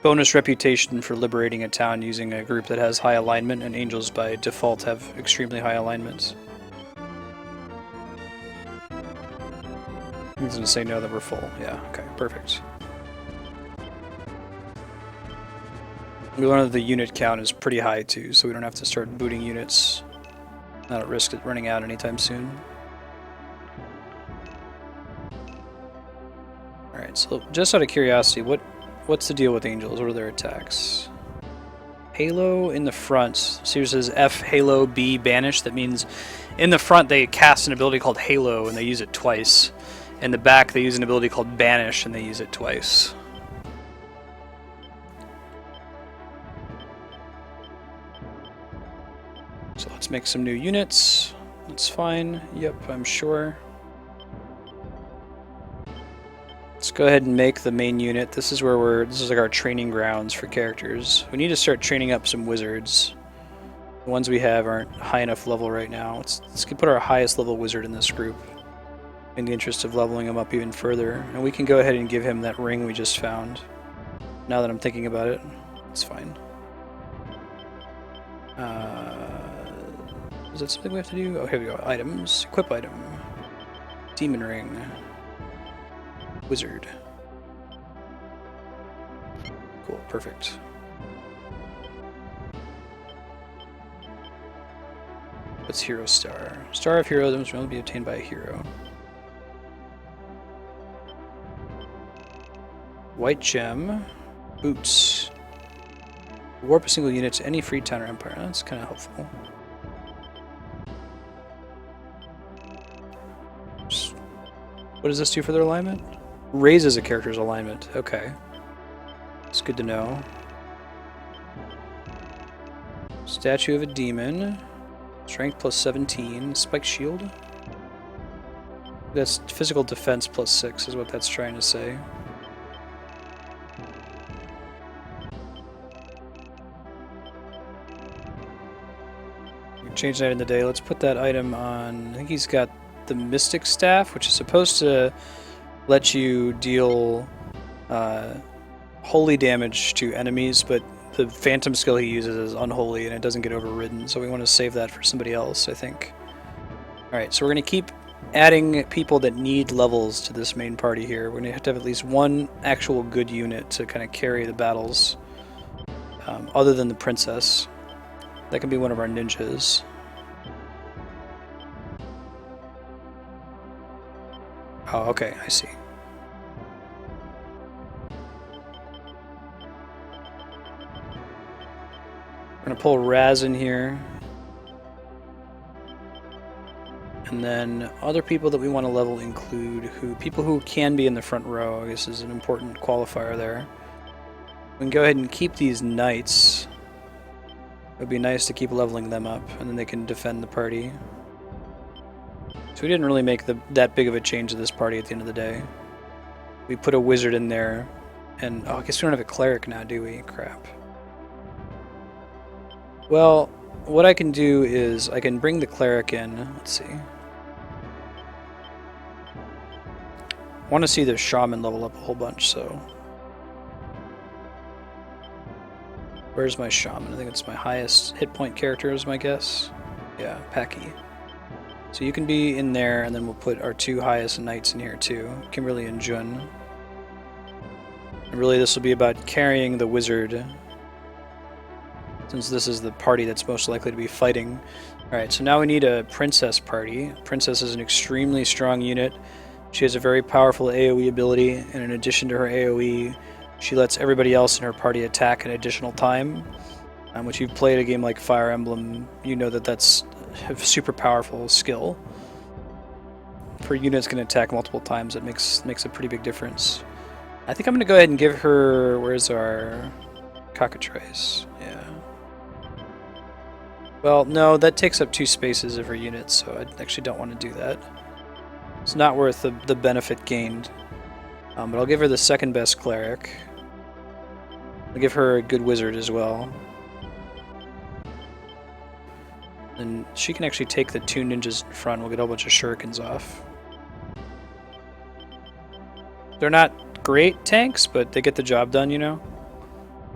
bonus reputation for liberating a town using a group that has high alignment, and angels by default have extremely high alignments. He's going to say no that we're full. Yeah, okay, perfect. We learned that the unit count is pretty high too, so we don't have to start booting units. Not at risk of running out anytime soon. Alright, so just out of curiosity, what's the deal with angels? What are their attacks? Halo in the front. So it says F Halo B banish. That means in the front they cast an ability called Halo and they use it twice. In the back they use an ability called Banish and they use it twice. So let's make some new units. That's fine. Yep, I'm sure. Let's go ahead and make the main unit. This is where this is like our training grounds for characters. We need to start training up some wizards. The ones we have aren't high enough level right now. Let's put our highest level wizard in this group in the interest of leveling him up even further. And we can go ahead and give him that ring we just found. Now that I'm thinking about it, it's fine. Is that something we have to do? Oh, here we go. Items. Equip item. Demon ring. Wizard. Cool, perfect. What's Hero Star? Star of Hero items will only be obtained by a hero. White gem. Boots. Warp a single unit to any free town or empire. That's kind of helpful. What does this do for their alignment? Raises a character's alignment. Okay. It's good to know. Statue of a demon. Strength plus 17. Spike shield. That's physical defense plus 6 is what that's trying to say. We can change that in the day. Let's put that item on. I think he's got the Mystic Staff, which is supposed to let you deal holy damage to enemies, but the phantom skill he uses is unholy and it doesn't get overridden, so we want to save that for somebody else, I think. Alright, so we're going to keep adding people that need levels to this main party here. We're going to have at least one actual good unit to kind of carry the battles, other than the princess. That can be one of our ninjas. Oh, okay, I see. We're going to pull Raz in here. And then other people that we want to level include people who can be in the front row, I guess is an important qualifier there. We can go ahead and keep these knights. It would be nice to keep leveling them up, and then they can defend the party. So we didn't really make that big of a change to this party at the end of the day. We put a wizard in there, and oh, I guess we don't have a cleric now, do we? Crap. Well, what I can do is I can bring the cleric in. Let's see. I want to see the shaman level up a whole bunch, so... Where's my shaman? I think it's my highest hit point character is my guess. Yeah, Packy. So you can be in there, and then we'll put our 2 highest knights in here too, Kimberly and Jun. And really this will be about carrying the wizard, since this is the party that's most likely to be fighting. Alright, so now we need a princess party. Princess is an extremely strong unit. She has a very powerful AoE ability, and in addition to her AoE, she lets everybody else in her party attack an additional time. Which you've played a game like Fire Emblem, you know that that's a super powerful skill. For units can attack multiple times, it makes a pretty big difference. I think I'm going to go ahead and give her... Where's our cockatrice? Yeah. Well, no, that takes up 2 spaces of her units, so I actually don't want to do that. It's not worth the benefit gained. But I'll give her the second best cleric. I'll give her a good wizard as well. And she can actually take the 2 ninjas in front. We'll get a whole bunch of shurikens off. They're not great tanks, but they get the job done, you know?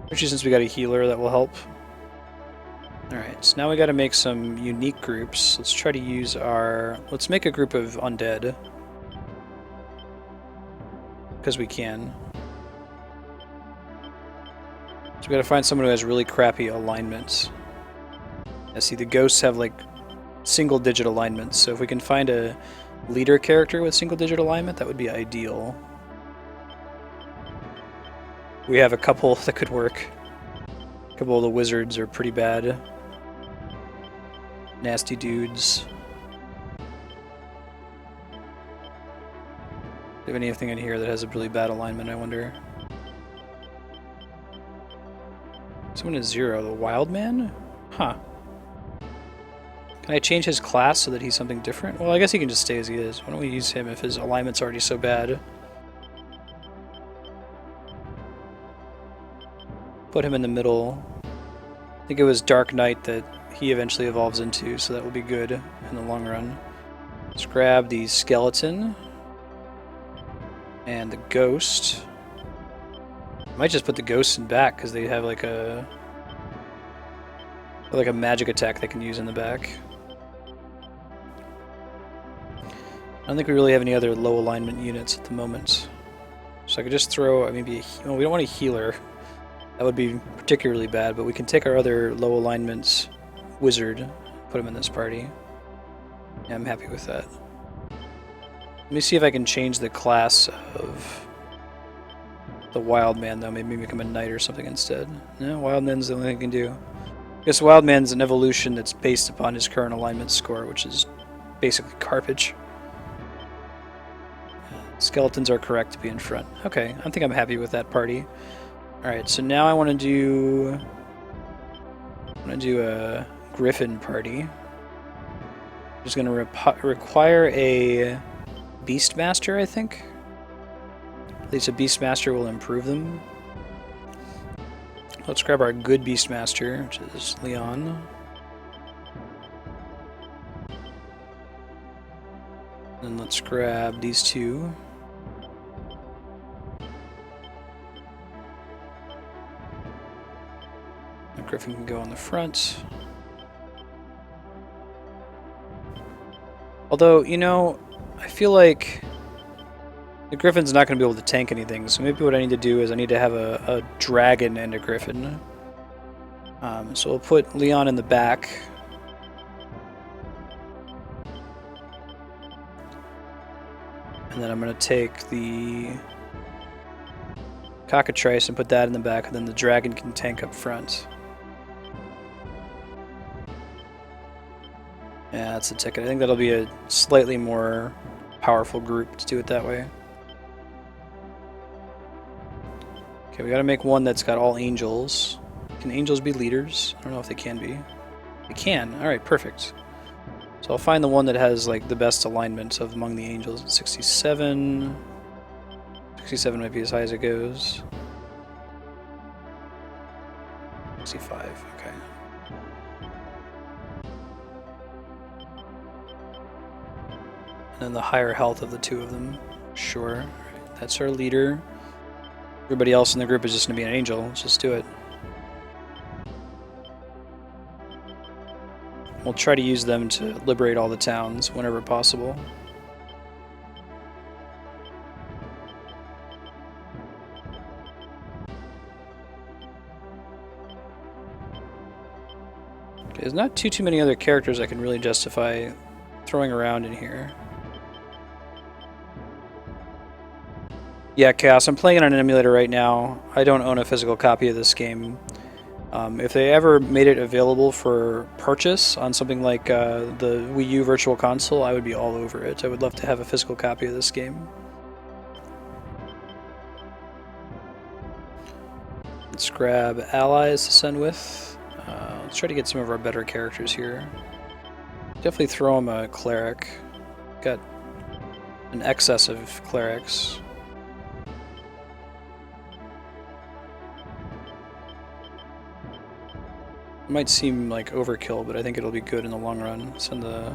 Especially since we got a healer, that will help. Alright, so now we gotta make some unique groups. Let's try to use our... Let's make a group of undead. Because we can. So we gotta find someone who has really crappy alignments. I see the ghosts have like single-digit alignments, so if we can find a leader character with single-digit alignment, that would be ideal. We have a couple that could work. A couple of the wizards are pretty bad. Nasty dudes. Do you have anything in here that has a really bad alignment, I wonder? Someone is 0. The wild man? Huh. Can I change his class so that he's something different? Well, I guess he can just stay as he is. Why don't we use him if his alignment's already so bad? Put him in the middle. I think it was Dark Knight that he eventually evolves into, so that will be good in the long run. Let's grab the skeleton and the ghost. I might just put the ghosts in back because they have like a magic attack they can use in the back. I don't think we really have any other low alignment units at the moment. So I could just throw maybe well, we don't want a healer. That would be particularly bad, but we can take our other low alignments wizard, put him in this party. Yeah, I'm happy with that. Let me see if I can change the class of the wild man though. Maybe make him a knight or something instead. No, wild man's the only thing I can do. I guess wild man's an evolution that's based upon his current alignment score, which is basically garbage. Skeletons are correct to be in front. Okay, I think I'm happy with that party. Alright, so now I want to do a griffin party. I'm just going to require a beastmaster, I think. At least a beastmaster will improve them. Let's grab our good beastmaster, which is Leon. And let's grab these 2. Griffin can go on the front. Although, you know, I feel like the Griffin's not going to be able to tank anything, so maybe what I need to do is I need to have a dragon and a Griffin. So we'll put Leon in the back. And then I'm going to take the cockatrice and put that in the back, and then the dragon can tank up front. Yeah, that's the ticket. I think that'll be a slightly more powerful group to do it that way. Okay, we gotta make one that's got all angels. Can angels be leaders? I don't know if they can be. They can. Alright, perfect. So I'll find the one that has like the best alignment of among the angels. 67. 67 might be as high as it goes. 65, okay. And then the higher health of the two of them. Sure. That's our leader. Everybody else in the group is just going to be an angel. Let's just do it. We'll try to use them to liberate all the towns whenever possible. Okay, there's not too many other characters I can really justify throwing around in here. Yeah, Chaos, I'm playing it on an emulator right now. I don't own a physical copy of this game. If they ever made it available for purchase on something like the Wii U Virtual Console, I would be all over it. I would love to have a physical copy of this game. Let's grab allies to send with. Let's try to get some of our better characters here. Definitely throw them a cleric. Got an excess of clerics. It might seem like overkill, but I think it'll be good in the long run. Send the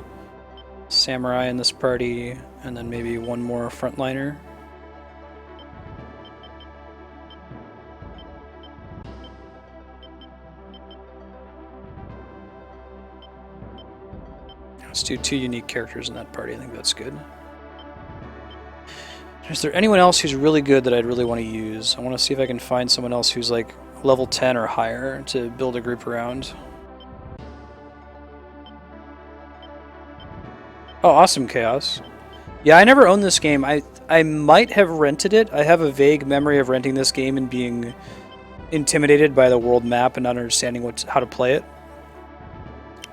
samurai in this party, and then maybe one more frontliner. Let's do 2 unique characters in that party. I think that's good. Is there anyone else who's really good that I'd really want to use? I want to see if I can find someone else who's like level 10 or higher to build a group around. Oh, awesome, Chaos. Yeah, I never owned this game. I might have rented it. I have a vague memory of renting this game and being intimidated by the world map and not understanding how to play it.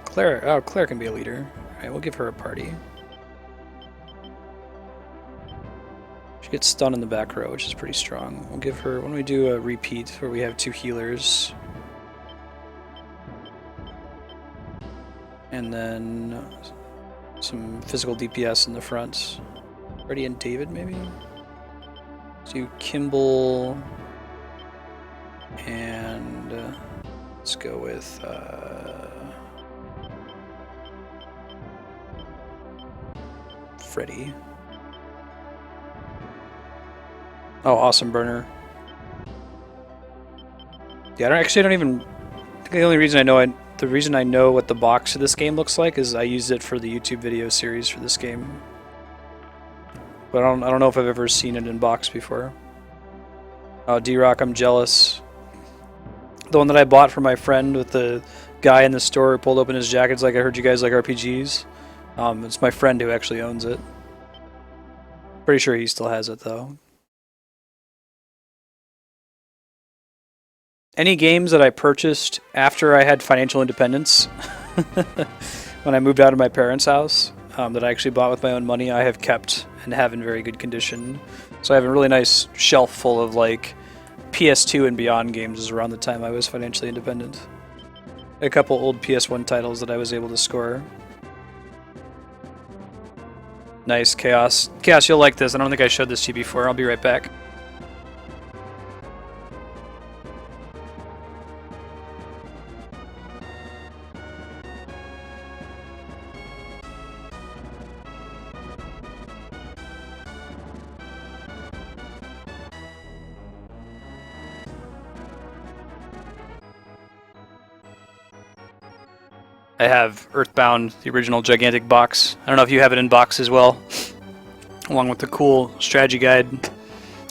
Claire, oh, Claire can be a leader. Alright, we'll give her a party. She gets stunned in the back row, which is pretty strong. We'll give her, why don't we do a repeat where we have 2 healers. And then some physical DPS in the front. Freddie and David, maybe? Let's do Kimball. And let's go with Freddie. Oh, awesome burner. Yeah, I don't even. I think the only reason I know the reason I know what the box of this game looks like is I used it for the YouTube video series for this game. But I don't know if I've ever seen it in box before. Oh, D-Rock, I'm jealous. The one that I bought for my friend with the guy in the store who pulled open his jacket. It's like, I heard you guys like RPGs. It's my friend who actually owns it. Pretty sure he still has it though. Any games that I purchased after I had financial independence, when I moved out of my parents' house, that I actually bought with my own money, I have kept and have in very good condition. So I have a really nice shelf full of like PS2 and beyond games around the time I was financially independent. A couple old PS1 titles that I was able to score. Nice, Chaos. Chaos, you'll like this. I don't think I showed this to you before. I'll be right back. I have Earthbound, the original gigantic box. I don't know if you have it in box as well, along with the cool strategy guide.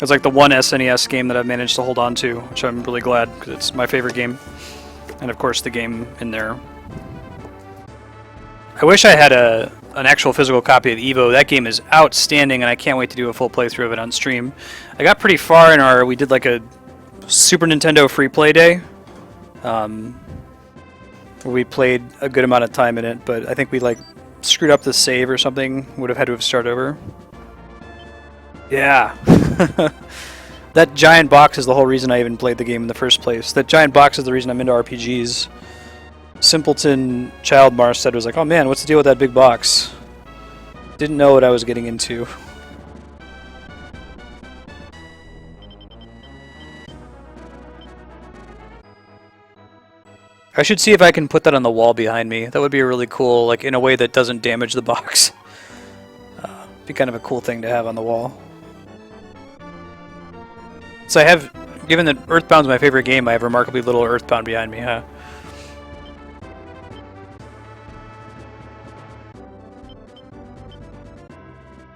It's like the one SNES game that I've managed to hold on to, which I'm really glad, because it's my favorite game. And of course the game in there. I wish I had an actual physical copy of Evo. That game is outstanding, and I can't wait to do a full playthrough of it on stream. I got pretty far in we did like a Super Nintendo free play day. We played a good amount of time in it, but I think we like screwed up the save or something. Would have had to have started over. Yeah. That giant box is the whole reason I even played the game in the first place. That giant box is the reason I'm into RPGs. Simpleton child Marstead was like, oh man, what's the deal with that big box? Didn't know what I was getting into. I should see if I can put that on the wall behind me. That would be really cool, like in a way that doesn't damage the box. Be kind of a cool thing to have on the wall. So I have, given that Earthbound's my favorite game, I have remarkably little Earthbound behind me, huh?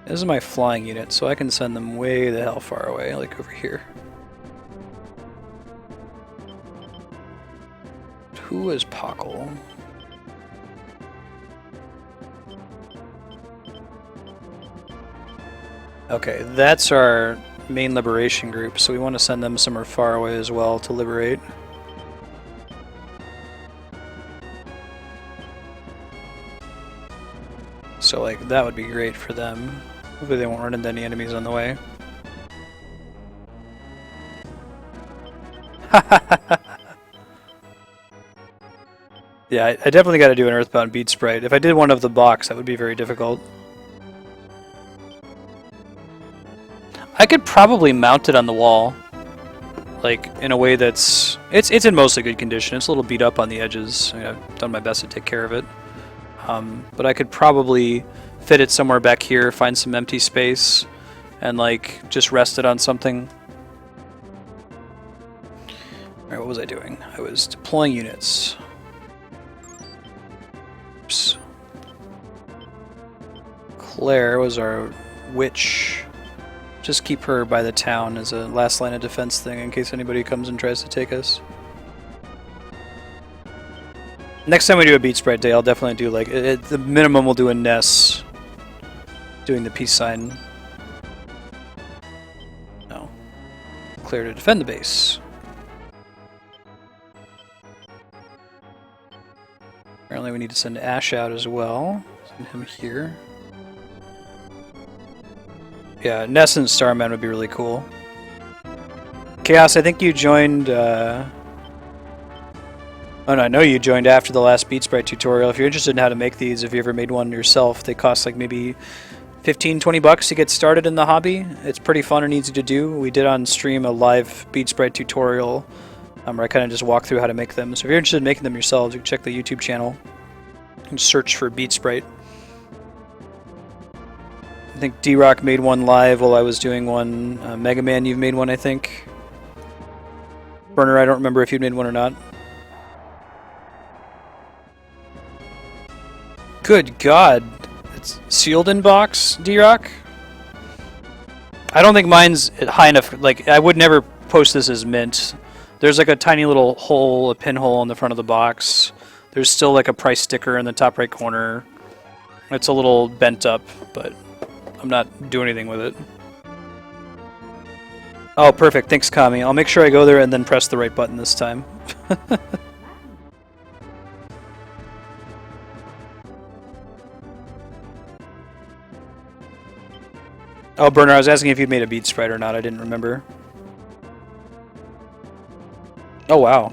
This is my flying unit, so I can send them way the hell far away, like over here. Who is Pockle? Okay, that's our main liberation group, so we want to send them somewhere far away as well to liberate. So like, that would be great for them. Hopefully they won't run into any enemies on the way. Yeah, I definitely got to do an Earthbound beat sprite. If I did one of the box, that would be very difficult. I could probably mount it on the wall, like in a way that's it's in mostly good condition. It's a little beat up on the edges. I mean, I've done my best to take care of it, but I could probably fit it somewhere back here, find some empty space, and like just rest it on something. All right, what was I doing? I was deploying units. Oops. Claire was our witch. Just keep her by the town as a last line of defense thing in case anybody comes and tries to take us. Next time we do a beat sprite day, I'll definitely do like, at the minimum we'll do a Ness doing the peace sign. No. Clear to defend the base. Apparently we need to send Ash out as well. Send him here. Yeah, Ness and Starman would be really cool. Chaos, I think you joined, oh no, I know you joined after the last Beat Sprite tutorial. If you're interested in how to make these, if you ever made one yourself, they cost like maybe 15-20 bucks to get started in the hobby. It's pretty fun and easy to do. We did on stream a live Beat Sprite tutorial where I kind of just walk through how to make them. So if you're interested in making them yourselves, you can check the YouTube channel and search for Beat Sprite. I think D-Rock made one live while I was doing one. Mega Man, you've made one, I think. Burner, I don't remember if you made one or not. Good God. It's sealed in box, D-Rock? I don't think mine's high enough. Like, I would never post this as mint. There's like a tiny little hole, a pinhole in the front of the box. There's still like a price sticker in the top right corner. It's a little bent up, but I'm not doing anything with it. Oh, perfect. Thanks, Kami. I'll make sure I go there and then press the right button this time. Oh, Burner, I was asking if you'd made a beat sprite or not. I didn't remember. Oh, wow.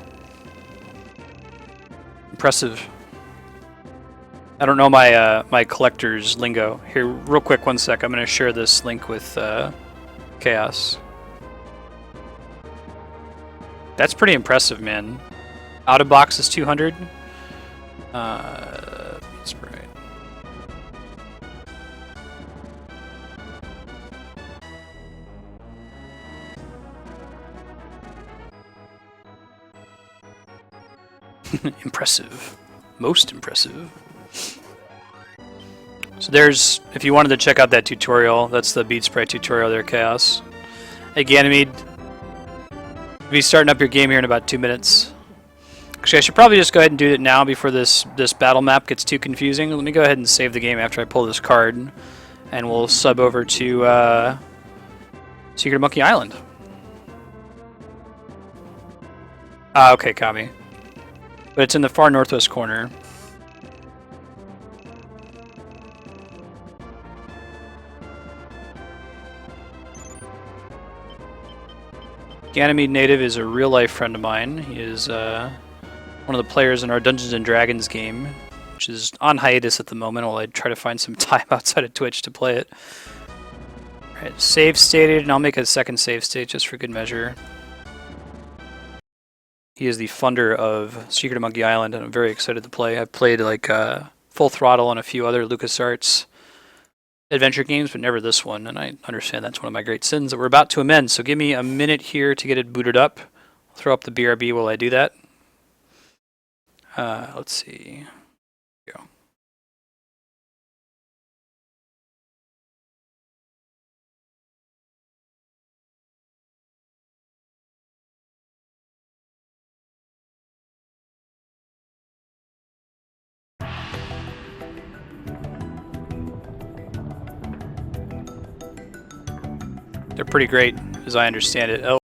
Impressive. I don't know my my collector's lingo. Here, real quick, one sec. I'm going to share this link with Chaos. That's pretty impressive, man. Out of box is 200. Sprite. Impressive. Most impressive. So there's, if you wanted to check out that tutorial, that's the Beat Sprite tutorial there, Chaos. Hey, Ganymede. We'll be starting up your game here in about 2 minutes. Actually, I should probably just go ahead and do it now before this battle map gets too confusing. Let me go ahead and save the game after I pull this card, and we'll sub over to Secret Monkey Island. Ah, okay, Kami. But it's in the far northwest corner. Ganymede native is a real-life friend of mine. He is one of the players in our Dungeons and Dragons game, which is on hiatus at the moment while I try to find some time outside of Twitch to play it. Alright, save stated, and I'll make a second save state just for good measure. He is the funder of Secret of Monkey Island, and I'm very excited to play. I've played like Full Throttle and a few other LucasArts adventure games, but never this one, and I understand that's one of my great sins that we're about to amend, so give me a minute here to get it booted up. I'll throw up the BRB while I do that. Let's see. Here we go. They're pretty great, as I understand it. Oh.